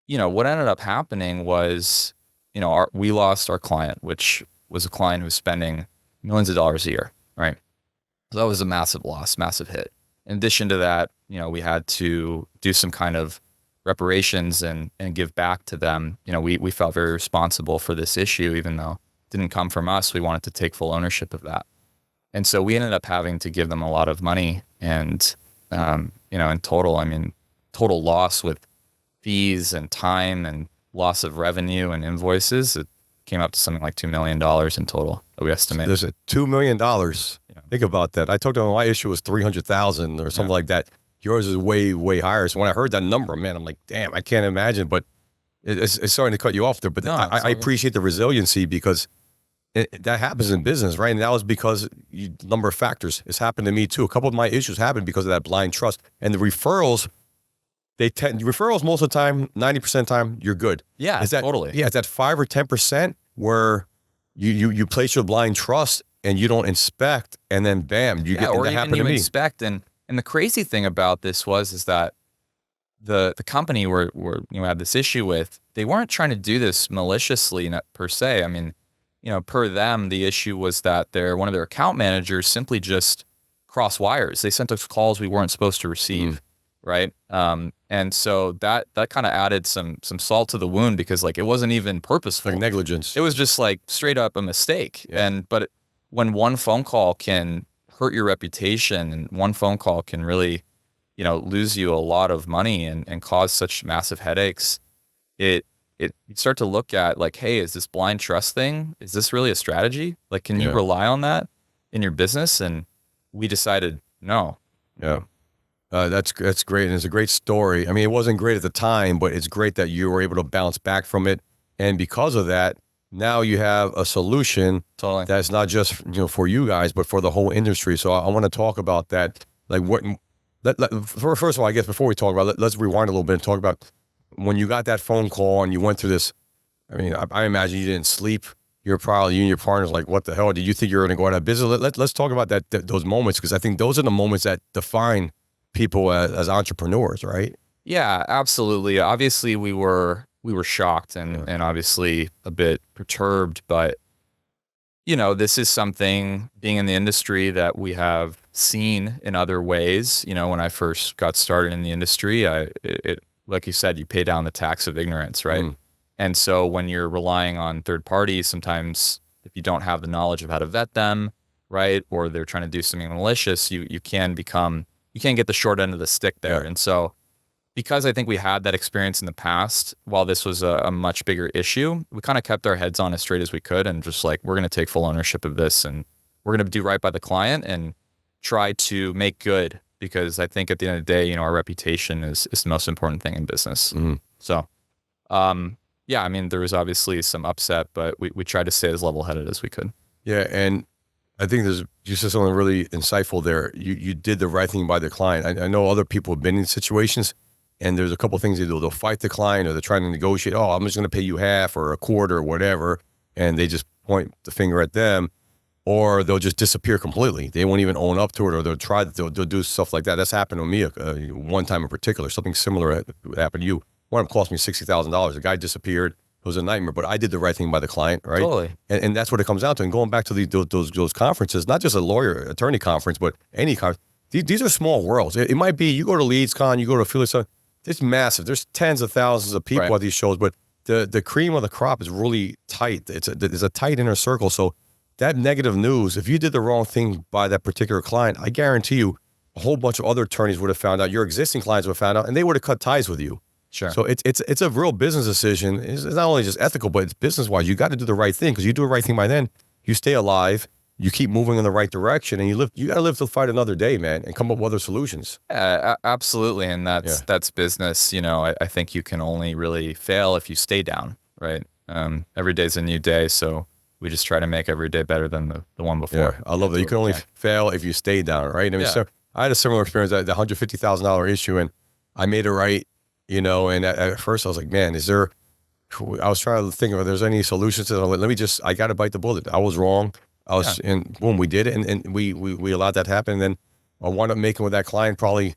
what ended up happening was, we lost our client, which was a client who was spending millions of dollars a year, right? So that was a massive loss, massive hit. In addition to that, we had to do some kind of reparations and give back to them. We felt very responsible for this issue, even though it didn't come from us. We wanted to take full ownership of that. And so we ended up having to give them a lot of money. And, in total, total loss with fees and time and loss of revenue and invoices, it came up to something like $2 million in total that we estimate. There's a $2 million. Think about that. I told them my issue was 300,000 or something like that. Yours is way, way higher. So when I heard that number, man, I'm like, damn, I can't imagine. But it's starting to cut you off there. But I appreciate the resiliency because that happens in business, right? And that was because number of factors. It's happened to me too. A couple of my issues happened because of that blind trust. And the referrals, referrals most of the time, 90% of the time, you're good. Yeah, totally. Yeah, it's that 5 or 10% where you place your blind trust and you don't inspect, and then bam, you get that happened to me. Inspect, and the crazy thing about this is that the company we had this issue with, they weren't trying to do this maliciously per se. Per them, the issue was that one of their account managers simply just crossed wires. They sent us calls we weren't supposed to receive, right? And so that kind of added some salt to the wound because it wasn't even purposeful. Like negligence. It was just straight up a mistake. Yeah. But when one phone call can hurt your reputation and one phone call can really, lose you a lot of money and cause such massive headaches, you start to look at hey, is this blind trust thing? Is this really a strategy? Can you rely on that in your business? And we decided no. Yeah. That's great. And it's a great story. It wasn't great at the time, but it's great that you were able to bounce back from it. And because of that, now you have a solution that's not just for you guys, but for the whole industry. So I want to talk about that. First of all, I guess before we talk about it, let's rewind a little bit and talk about when you got that phone call and you went through this. I imagine you didn't sleep. You and your partners what the hell? Did you think you were going to go out of business? Let's talk about those moments, because I think those are the moments that define people as entrepreneurs, right? Yeah, absolutely. Obviously, we were shocked and obviously a bit perturbed, but this is something, being in the industry, that we have seen in other ways. When I first got started in the industry, it like you said, you pay down the tax of ignorance, right? And so when you're relying on third parties, sometimes if you don't have the knowledge of how to vet them, right, or they're trying to do something malicious, you can get the short end of the stick there. And so because I think we had that experience in the past, while this was a much bigger issue, we kind of kept our heads on as straight as we could and just we're going to take full ownership of this and we're going to do right by the client and try to make good, because I think at the end of the day, our reputation is the most important thing in business. So, there was obviously some upset, but we tried to stay as level-headed as we could. Yeah, and I think you said something really insightful there. You did the right thing by the client. I know other people have been in situations, and there's a couple of things they do. They'll fight the client, or they're trying to negotiate. Oh, I'm just going to pay you half or a quarter or whatever, and they just point the finger at them, or they'll just disappear completely. They won't even own up to it, or they'll do stuff like that. That's happened to me one time in particular. Something similar happened to you. One of them cost me $60,000. The guy disappeared. It was a nightmare, but I did the right thing by the client, right? Totally. And that's what it comes down to. And going back to those conferences, not just a attorney conference, but any conference, these are small worlds. It might be, you go to LeadsCon, you go to Felix, it's massive. There's tens of thousands of people at these shows, but the cream of the crop is really tight. It's a tight inner circle. So that negative news, if you did the wrong thing by that particular client, I guarantee you a whole bunch of other attorneys would have found out, your existing clients would have found out, and they would have cut ties with you. Sure. So it's a real business decision. It's not only just ethical, but it's business-wise. You got to do the right thing, because you do the right thing by then, you stay alive, you keep moving in the right direction, and you got to live to fight another day, man, and come up with other solutions. Yeah, absolutely. And that's business. I think you can only really fail if you stay down, right? Every day's a new day. So we just try to make every day better than the one before. Yeah, I love that. You can only fail if you stay down, right? So I had a similar experience, the $150,000 issue, and I made it right. And at first I was like, man, is there I was trying to think if there's any solutions to it. Let me just, I got to bite the bullet. I was wrong. And boom, we did it. And we allowed that to happen. And then I wound up making with that client probably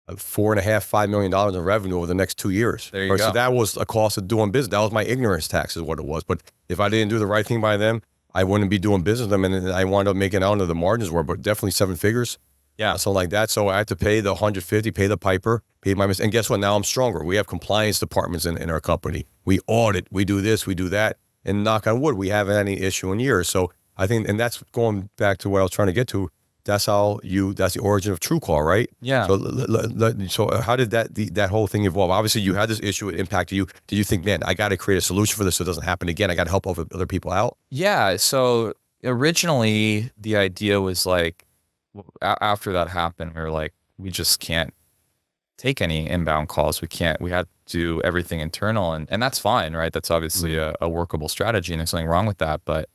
$4.5, $5 million in revenue over the next 2 years. There you go. So that was a cost of doing business. That was my ignorance tax is what it was. But if I didn't do the right thing by them, I wouldn't be doing business with them. And I wound up making, I don't know the margins were, but definitely 7 figures. Yeah. Something like that. So I had to pay the 150, pay the piper, pay my and guess what? Now I'm stronger. We have compliance departments in our company. We audit, we do this, we do that. And knock on wood, we haven't had any issue in years. So I think, and that's going back to what I was trying to get to. That's that's the origin of TrueCall, right? Yeah. So how did that whole thing evolve? Obviously you had this issue, it impacted you. Did you think, man, I got to create a solution for this so it doesn't happen again? I got to help other people out? Yeah. So originally the idea was like, after that happened, we were like, we just can't take any inbound calls. We had to do everything internal and that's fine, right? That's obviously a workable strategy and there's nothing wrong with that. But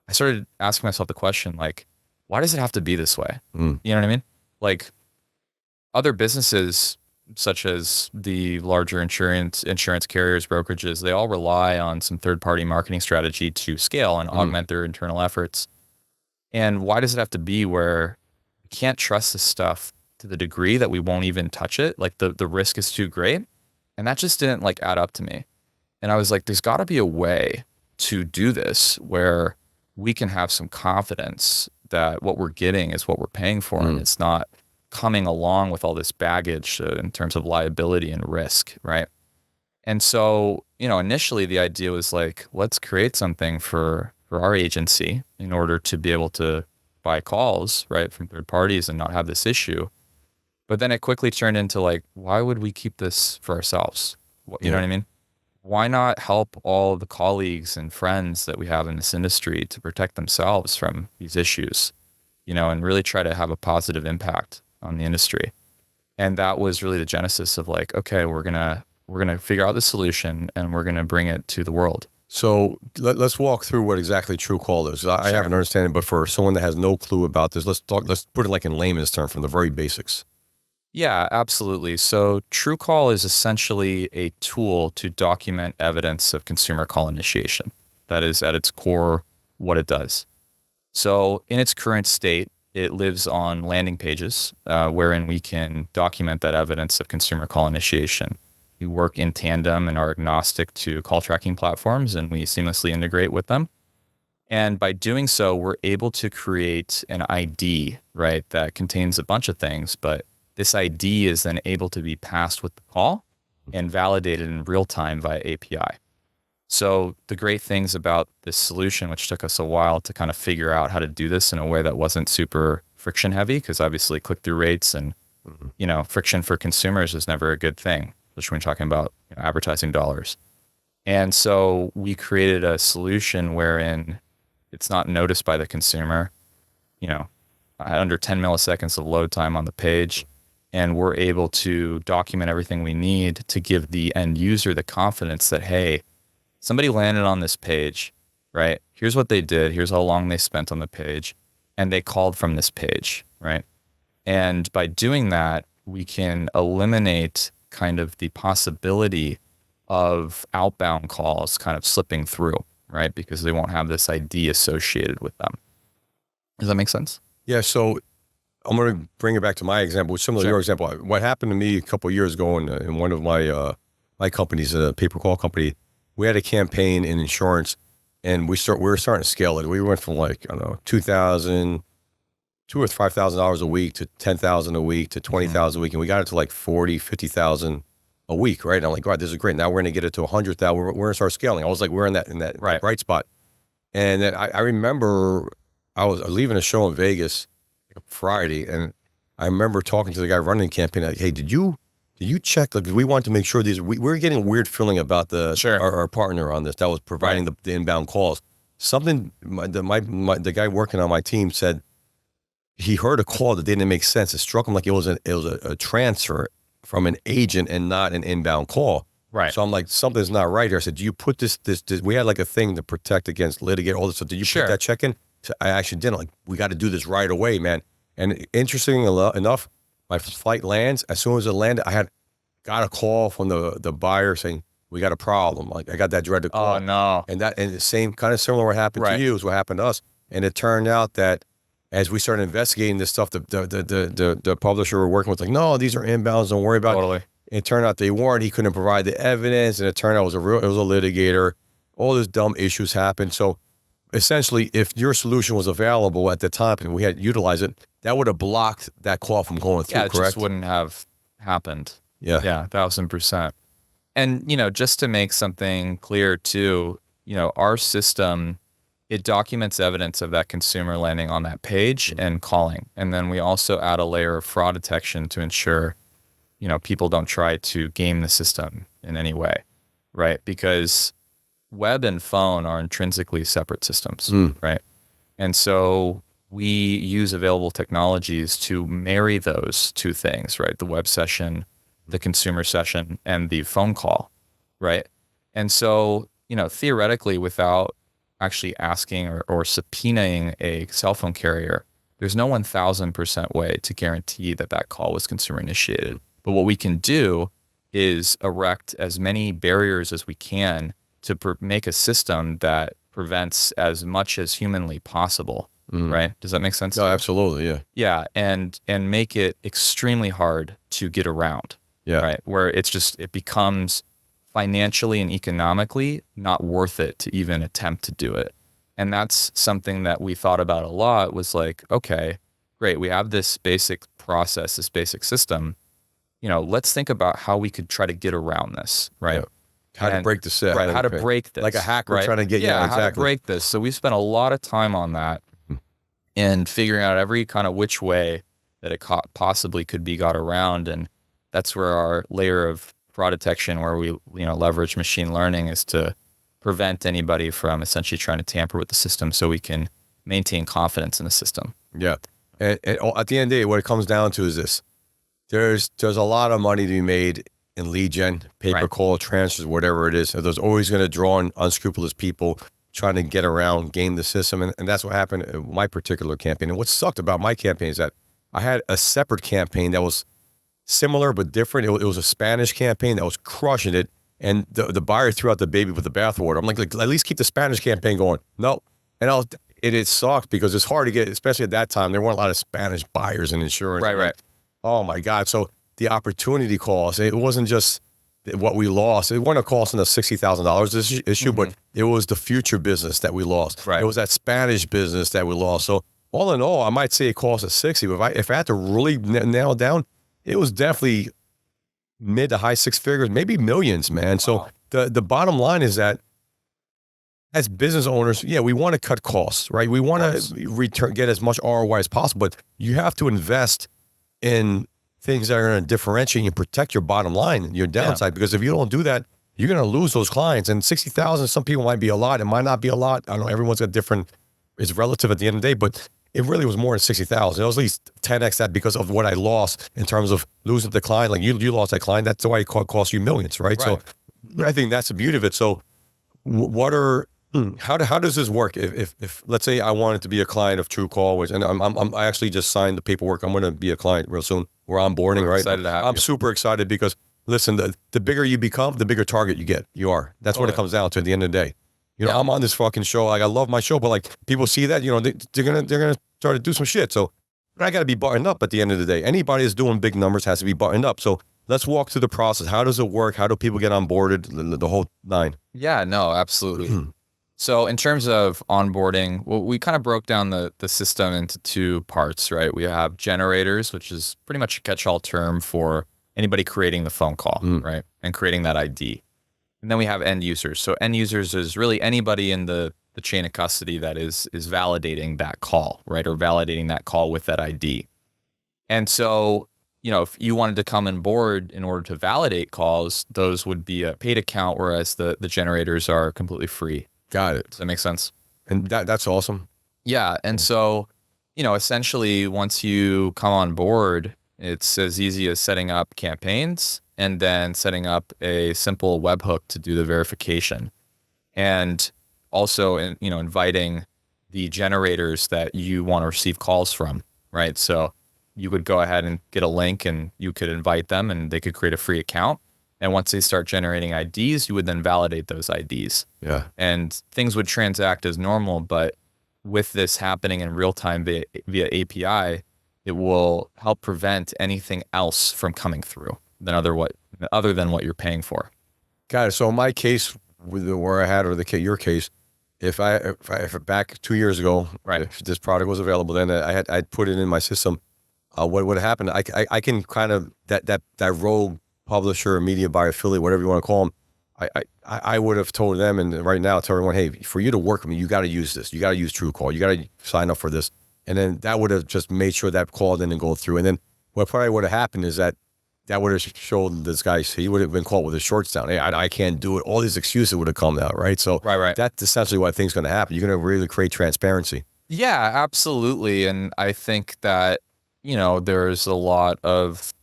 I started asking myself the question, like, why does it have to be this way? You know what I mean? Like other businesses, such as the larger insurance carriers, brokerages, they all rely on some third-party marketing strategy to scale and augment their internal efforts. And why does it have to be where we can't trust this stuff to the degree that we won't even touch it? Like the risk is too great. And that just didn't like add up to me. And I was like, there's got to be a way to do this where we can have some confidence that what we're getting is what we're paying for. And it's not coming along with all this baggage in terms of liability and risk, right? And so, initially the idea was like, let's create something for our agency in order to be able to buy calls, right, from third parties and not have this issue. But then it quickly turned into like, why would we keep this for ourselves? You know what I mean? Why not help all the colleagues and friends that we have in this industry to protect themselves from these issues, and really try to have a positive impact on the industry? And that was really the genesis of like, okay, we're gonna figure out the solution and we're gonna bring it to the world. So let's walk through what exactly TrueCall is. I have an understanding, but for someone that has no clue about this, let's put it like in layman's term from the very basics. Yeah, absolutely. So TrueCall is essentially a tool to document evidence of consumer call initiation. That is at its core what it does. So in its current state, it lives on landing pages wherein we can document that evidence of consumer call initiation. We work in tandem and are agnostic to call tracking platforms, and we seamlessly integrate with them. And by doing so, we're able to create an ID, right, that contains a bunch of things, but this ID is then able to be passed with the call and validated in real time via API. So the great things about this solution, which took us a while to kind of figure out how to do this in a way that wasn't super friction heavy, because obviously click-through rates and friction for consumers is never a good thing, especially when you're talking about advertising dollars. And so we created a solution wherein it's not noticed by the consumer, under 10 milliseconds of load time on the page. And we're able to document everything we need to give the end user the confidence that, hey, somebody landed on this page, right? Here's what they did. Here's how long they spent on the page. And they called from this page, right? And by doing that, we can eliminate kind of the possibility of outbound calls kind of slipping through, right? Because they won't have this ID associated with them. Does that make sense? Yeah. So I'm going to bring it back to my example, which is similar to your example. What happened to me a couple of years ago in one of my companies, a pay-per-call company, we had a campaign in insurance, and we were starting to scale it. We went from like, I don't know, $2,000 or $5,000 a week to $10,000 a week to $20,000 a week, and we got it to like $40,000, $50,000 a week, right? And I'm like, God, this is great. Now we're going to get it to $100,000. We're going to start scaling. I was like, we're in that right spot. And then I remember I was leaving a show in Vegas Friday, and I remember talking to the guy running the campaign, like, hey, did you check? Like, we wanted to make sure we're getting a weird feeling about our partner on this that was providing the inbound calls. Something the guy working on my team said he heard a call that didn't make sense. It struck him like it was a transfer from an agent and not an inbound call. Right. So I'm like, something's not right here. I said, do you put this, we had like a thing to protect against litigate, all this stuff. Did you put that check in? So I actually didn't. Like, we got to do this right away, man. And interesting enough, my flight lands. As soon as it landed, I got a call from the buyer saying, we got a problem. Like I got that dreaded call. Oh no. And the same kind of similar what happened to you is what happened to us. And it turned out that as we started investigating this stuff, the publisher we're working with, like, no, these are inbounds, don't worry about it. Totally. It turned out they weren't. He couldn't provide the evidence, and it turned out it was a litigator. All these dumb issues happened. So essentially, if your solution was available at the time and we had utilized it, that would have blocked that call from going through, Yeah, it correct? just wouldn't have happened. Yeah. Yeah, 1000%. And, just to make something clear too, our system, it documents evidence of that consumer landing on that page and calling. And then we also add a layer of fraud detection to ensure, people don't try to game the system in any way, right? Because web and phone are intrinsically separate systems, right? And so we use available technologies to marry those two things, right? The web session, the consumer session, and the phone call, right? And so, theoretically, without actually asking or subpoenaing a cell phone carrier, there's no 1000% way to guarantee that that call was consumer initiated. But what we can do is erect as many barriers as we can to make a system that prevents as much as humanly possible, right? Does that make sense? No, absolutely, yeah. Yeah, and make it extremely hard to get around, right? Where it becomes financially and economically not worth it to even attempt to do it. And that's something that we thought about a lot, was like, okay, great, we have this basic process, this basic system. Let's think about how we could try to get around this, right? How to break the set. Right, how to break this. Like a hacker right? trying to get, how exactly. to break this. So we spent a lot of time on that and figuring out every kind of which way that it possibly could be got around. And that's where our layer of fraud detection, where we leverage machine learning, is to prevent anybody from essentially trying to tamper with the system so we can maintain confidence in the system. Yeah. And at the end of the day, what it comes down to is this. There's a lot of money to be made in lead gen, pay-per call, transfers, whatever it is. So there's always going to draw in unscrupulous people trying to get around, game the system. And that's what happened in my particular campaign. And what sucked about my campaign is that I had a separate campaign that was similar but different. It was a Spanish campaign that was crushing it. And the buyer threw out the baby with the bathwater. I'm like, at least keep the Spanish campaign going. No. And it sucked because it's hard to get, especially at that time, there weren't a lot of Spanish buyers in insurance. Right. Oh my God. So the opportunity cost, it wasn't just what we lost. It wasn't a cost in the $60,000 issue, but it was the future business that we lost. Right. It was that Spanish business that we lost. So all in all, I might say it cost us 60, but if I had to really nail it down, it was definitely mid to high six figures, maybe millions, man. So the bottom line is that as business owners, we want to cut costs, right? We want to get as much ROI as possible, but you have to invest in things that are going to differentiate and protect your bottom line, your downside, because if you don't do that, you're going to lose those clients. And 60,000, some people might be a lot. It might not be a lot. I don't know. Everyone's got different, it's relative at the end of the day, but it really was more than 60,000. It was at least 10x that because of what I lost in terms of losing the client. Like you lost that client. That's why it cost you millions, right? So I think that's the beauty of it. So how does this work? If let's say I wanted to be a client of TrueCall, which, and I actually just signed the paperwork. I'm going to be a client real soon. We're onboarding, right? Excited to have I'm you. super excited because listen, the bigger you become, the bigger target you get. You are. That's what it comes down to at the end of the day. I'm on this fucking show. Like I love my show, but like people see that, they're gonna start to do some shit. So I got to be buttoned up at the end of the day. Anybody that's doing big numbers has to be buttoned up. So let's walk through the process. How does it work? How do people get onboarded? The whole nine. Yeah, no, absolutely. So in terms of onboarding, we kind of broke down the system into two parts, right? We have generators, which is pretty much a catch-all term for anybody creating the phone call, right? And creating that ID. And then we have end users. So end users is really anybody in the chain of custody that is validating that call, right? Or validating that call with that ID. And so, if you wanted to come on board in order to validate calls, those would be a paid account, whereas the generators are completely free. Got it. Does that make sense? And that's awesome. Yeah. And so, essentially once you come on board, it's as easy as setting up campaigns and then setting up a simple webhook to do the verification. And also, inviting the generators that you want to receive calls from, right? So you would go ahead and get a link and you could invite them and they could create a free account. And once they start generating IDs, you would then validate those IDs. Yeah. And things would transact as normal, but with this happening in real time via API, it will help prevent anything else from coming through other than what you're paying for. Got it. So in my case, with where I had, or your case, if back 2 years ago, right, if this product was available, then I'd put it in my system. What would happen? I can kind of that rogue publisher, media buyer, affiliate, whatever you want to call them. I would have told them, and right now tell everyone, hey, for you to work with me, you got to use this. You got to use TrueCall. You got to sign up for this. And then that would have just made sure that call didn't go through. And then what probably would have happened is that would have showed this guy, he would have been caught with his shorts down. Hey, I can't do it. All these excuses would have come out, right? So right. That's essentially what I think is going to happen. You're going to really create transparency. Yeah, absolutely. And I think that, there's a lot of,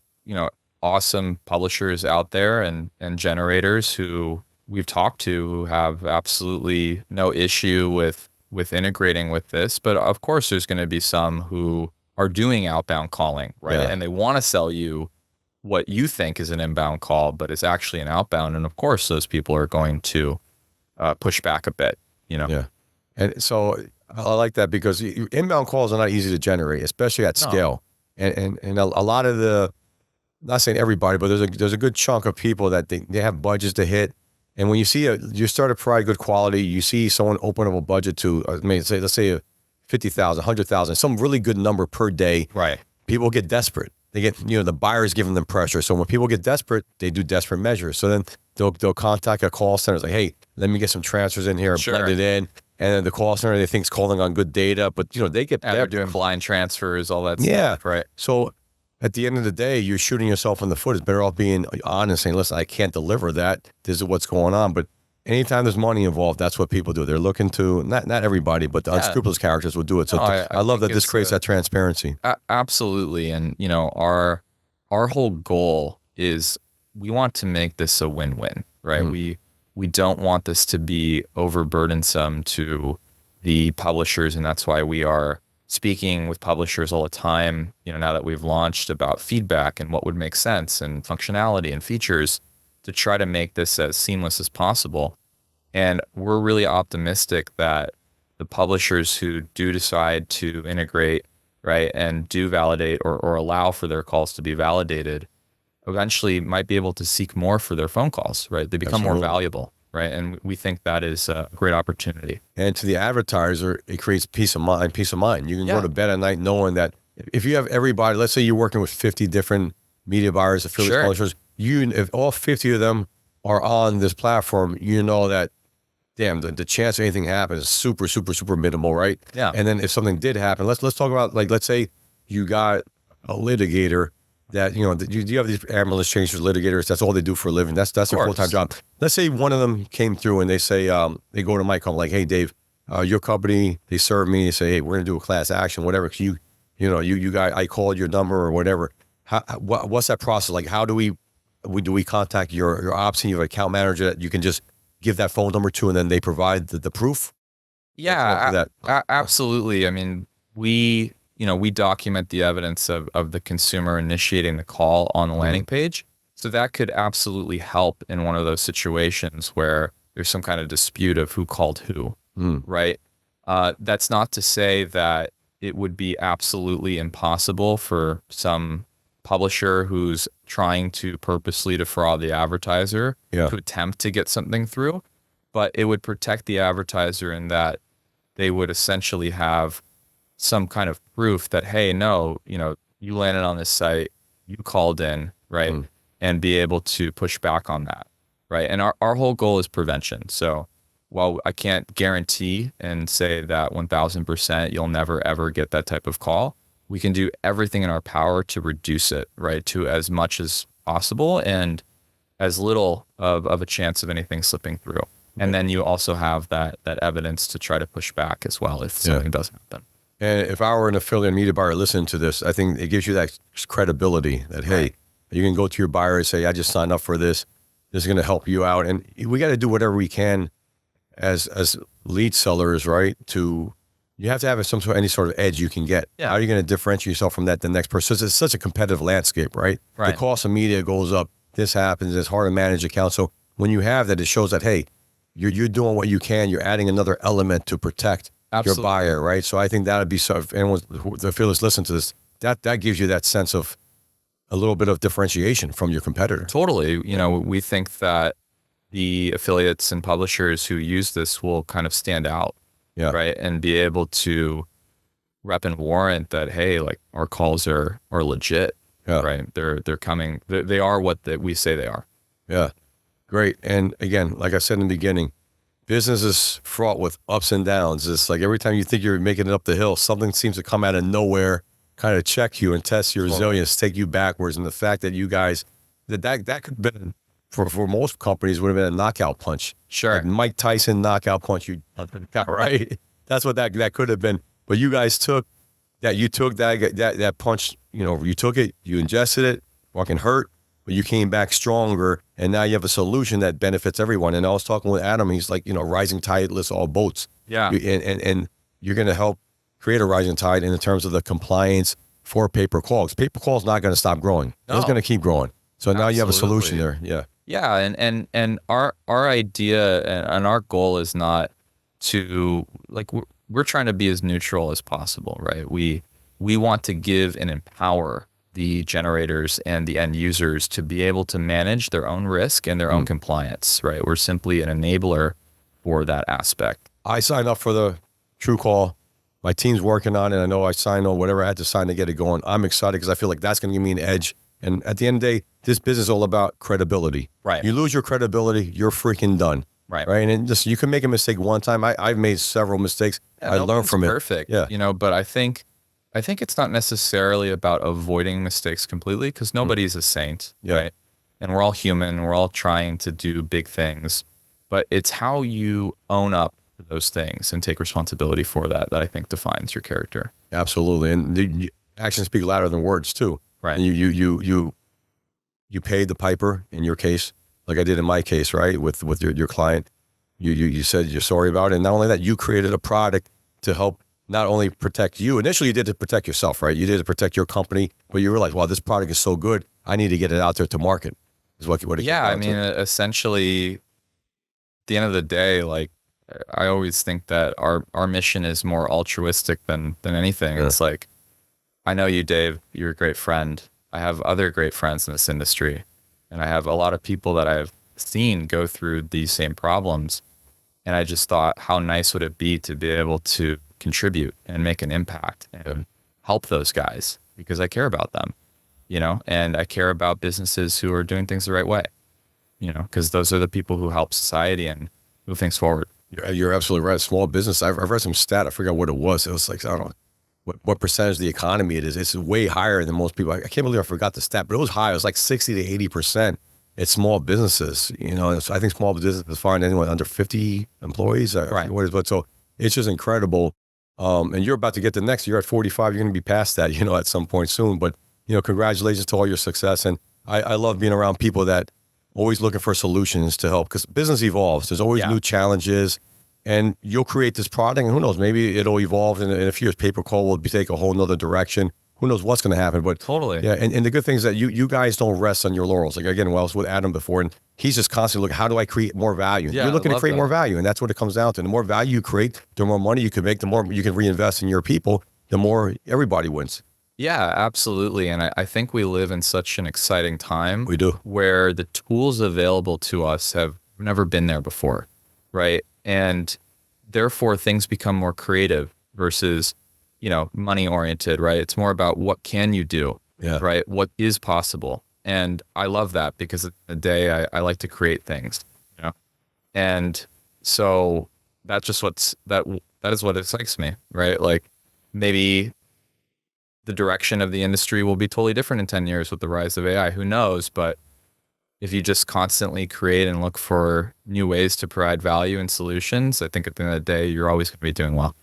awesome publishers out there and generators who we've talked to who have absolutely no issue with integrating with this. But of course, there's going to be some who are doing outbound calling, right? Yeah. And they want to sell you what you think is an inbound call, but it's actually an outbound. And of course, those people are going to push back a bit, Yeah. And so I like that because inbound calls are not easy to generate, especially at scale. And a lot of not saying everybody, but there's a good chunk of people that they have budgets to hit. And when you see you start to provide good quality, you see someone open up a budget to, let's say 50,000, 100,000, some really good number per day. Right. People get desperate. They get, the buyer's giving them pressure. So when people get desperate, they do desperate measures. So then they'll contact a call center. It's like, hey, let me get some transfers in here, sure, blend it in. And then the call center, they think is calling on good data, but they're doing blind transfers, all that stuff. Right. So at the end of the day, you're shooting yourself in the foot. It's better off being honest, saying, listen, I can't deliver that. This is what's going on. But anytime there's money involved, that's what people do. They're looking to, not everybody, but the unscrupulous characters will do it. So I love that this creates that transparency. Absolutely. And, our whole goal is we want to make this a win-win, right? We don't want this to be overburdensome to the publishers. And that's why we are speaking with publishers all the time, now that we've launched, about feedback and what would make sense and functionality and features to try to make this as seamless as possible. And we're really optimistic that the publishers who do decide to integrate, right, and do validate or allow for their calls to be validated, eventually might be able to seek more for their phone calls, right? They become more valuable, right? And we think that is a great opportunity. And to the advertiser, it creates peace of mind. You can go to bed at night knowing that if you have everybody, let's say you're working with 50 different media buyers, affiliate publishers, if all 50 of them are on this platform, that, damn, the chance of anything happens is super, super, super minimal, right? Yeah. And then if something did happen, let's talk about, let's say you got a litigator that, you have these ambulance changers, litigators, that's all they do for a living. That's their full-time job. Let's say one of them came through and they say, they go to my company, like, hey, Dave, your company, they serve me, they say, hey, we're going to do a class action, whatever. You got, I called your number or whatever. What's that process? Like, how do we contact your ops team, your account manager that you can just give that phone number to, and then they provide the proof? Yeah, absolutely. I mean, we document the evidence of the consumer initiating the call on the landing page. So that could absolutely help in one of those situations where there's some kind of dispute of who called who, right? That's not to say that it would be absolutely impossible for some publisher who's trying to purposely defraud the advertiser to attempt to get something through, but it would protect the advertiser in that they would essentially have some kind of proof that, hey, no, you landed on this site, you called in, right? And be able to push back on that, right? And our whole goal is prevention. So while I can't guarantee and say that 1000% you'll never ever get that type of call, we can do everything in our power to reduce it, right, to as much as possible and as little of a chance of anything slipping through. And then you also have that evidence to try to push back as well if something does happen. And if I were an affiliate media buyer listening to this, I think it gives you that credibility that, hey, you can go to your buyer and say, I just signed up for this. This is going to help you out. And we got to do whatever we can as lead sellers, right? You have to have any sort of edge you can get. Yeah. How are you going to differentiate yourself from the next person? So it's such a competitive landscape, right? The cost of media goes up this happens. It's hard to manage accounts. So when you have that, it shows that, hey, you're doing what you can. You're adding another element to protect your buyer, right? So I think that would be, so if anyone, the feelers listen to this, that gives you that sense of a little bit of differentiation from your competitor. Totally. You know, we think that the affiliates and publishers who use this will kind of stand out, right? And be able to rep and warrant that, hey, like our calls are legit, right? They're coming, they are what we say they are. Yeah, great. And again, like I said in the beginning, business is fraught with ups and downs. It's like every time you think you're making it up the hill, something seems to come out of nowhere, kind of check you and test your resilience, take you backwards. And the fact that you guys, that could have been, for most companies, would have been a knockout punch. Sure. Like Mike Tyson knockout punch, you got right. That's what that could have been. But you guys took that punch, you know, you took it, you ingested it, fucking hurt, but you came back stronger, and now you have a solution that benefits everyone. And I was talking with Adam, he's like, you know, rising tide lifts all boats. Yeah. And you're going to help create a rising tide in terms of the compliance for pay-per-call. Pay-per-call is not going to stop growing. No. It's going to keep growing. So now you have a solution there. Yeah. Yeah. And our idea and our goal is not to, like, we're trying to be as neutral as possible, right? We want to give and empower the generators and the end users to be able to manage their own risk and their own compliance, right? We're simply an enabler for that aspect. I signed up for the True Call. My team's working on it. I know I signed on whatever I had to sign to get it going. I'm excited because I feel like that's going to give me an edge. And at the end of the day, this business is all about credibility. Right. You lose your credibility, you're freaking done. Right. Right. And just, you can make a mistake one time. I've made several mistakes. I learned from it. Perfect. Yeah. You know, but I think it's not necessarily about avoiding mistakes completely, because nobody's a saint, right? And we're all human. We're all trying to do big things, but it's how you own up to those things and take responsibility for that I think defines your character. Absolutely. And the actions speak louder than words too. Right. And you paid the piper in your case, like I did in my case, right? With your client, you said you're sorry about it. And not only that, you created a product to help not only protect you. Initially, you did to protect yourself, right? You did to protect your company, but you realized, wow, this product is so good, I need to get it out there to market. Is what it yeah, I mean, essentially, at the end of the day, like, I always think that our mission is more altruistic than anything. Yeah. It's like, I know you, Dave, you're a great friend. I have other great friends in this industry, and I have a lot of people that I've seen go through these same problems. And I just thought, how nice would it be to be able to contribute and make an impact and help those guys, because I care about them, you know, and I care about businesses who are doing things the right way, you know, because those are the people who help society and move things forward. You're absolutely right. Small business. I've read some stat. I forgot what it was. It was like, I don't know what percentage of the economy it is. It's way higher than most people. I can't believe I forgot the stat, but it was high. It was like 60 to 80%. It's small businesses, you know. So I think small business is fine anyone under 50 employees. Right. But so it's just incredible. And you're about to get the next. You're at 45. You're going to be past that, you know, at some point soon. But, you know, congratulations to all your success. And I love being around people that always looking for solutions to help, because business evolves. There's always new challenges, and you'll create this product, and who knows, maybe it'll evolve in a few years. Pay-per-call will take a whole nother direction. Who knows what's going to happen, but totally. Yeah. And the good thing is that you guys don't rest on your laurels. Like, again, I was with Adam before, and he's just constantly looking, how do I create more value? Yeah, you're looking to create that. more value, and that's what it comes down to. The more value you create, the more money you can make, the more you can reinvest in your people, the more everybody wins. Yeah, absolutely. And I think we live in such an exciting time. We do. Where the tools available to us have never been there before, right? And therefore things become more creative versus, you know, money oriented, right? It's more about what can you do, right? What is possible. And I love that, because at the end of the day, I like to create things, you know? And so that's just that is what excites me, right? Like, maybe the direction of the industry will be totally different in 10 years with the rise of AI. Who knows? But if you just constantly create and look for new ways to provide value and solutions, I think at the end of the day, you're always going to be doing well.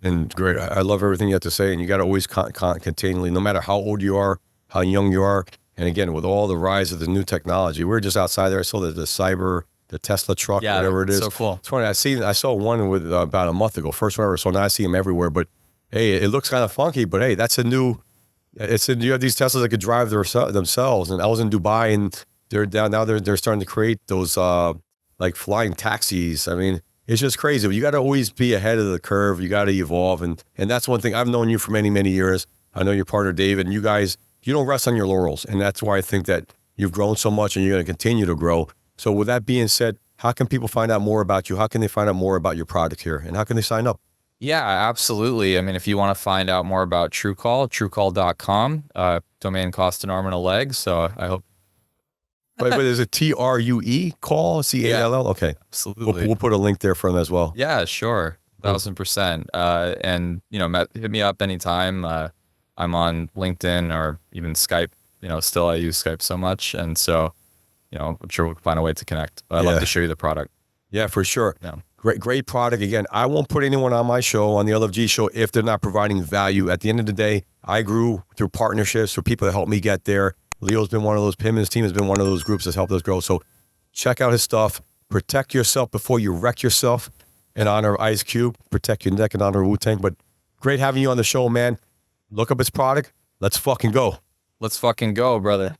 And great. I love everything you have to say. And you got to always continually, no matter how old you are, how young you are. And again, with all the rise of the new technology, we're just outside there. I saw the Tesla truck, whatever it is. So cool. It's funny. I saw one with about a month ago. First one ever. So now I see them everywhere. But hey, it looks kind of funky. But hey, you have these Teslas that could drive themselves. And I was in Dubai, and they're down now. They're starting to create those like flying taxis. I mean, it's just crazy. You got to always be ahead of the curve. You got to evolve, and that's one thing. I've known you for many years. I know your partner David, and you guys, you don't rest on your laurels, and that's why I think that you've grown so much, and you're going to continue to grow. So with that being said, how can people find out more about you? How can they find out more about your product here, and how can they sign up? Yeah, absolutely. I mean, if you want to find out more about TrueCall, truecall.com, domain costs an arm and a leg. So I hope. But is it TRUE call? CALL? Okay. Absolutely. We'll put a link there for them as well. Yeah, sure. 1000%. And, hit me up anytime. I'm on LinkedIn or even Skype. Still I use Skype so much. And so, I'm sure we'll find a way to connect. But I'd love to show you the product. Yeah, for sure. Yeah. Great product. Again, I won't put anyone on my show, on the LFG show, if they're not providing value. At the end of the day, I grew through partnerships, through people that helped me get there. Leo's been one of those, him and his team has been one of those groups that's helped us grow. So check out his stuff. Protect yourself before you wreck yourself. In honor of Ice Cube, protect your neck in honor of Wu-Tang. But great having you on the show, man. Look up his product. Let's fucking go. Let's fucking go, brother.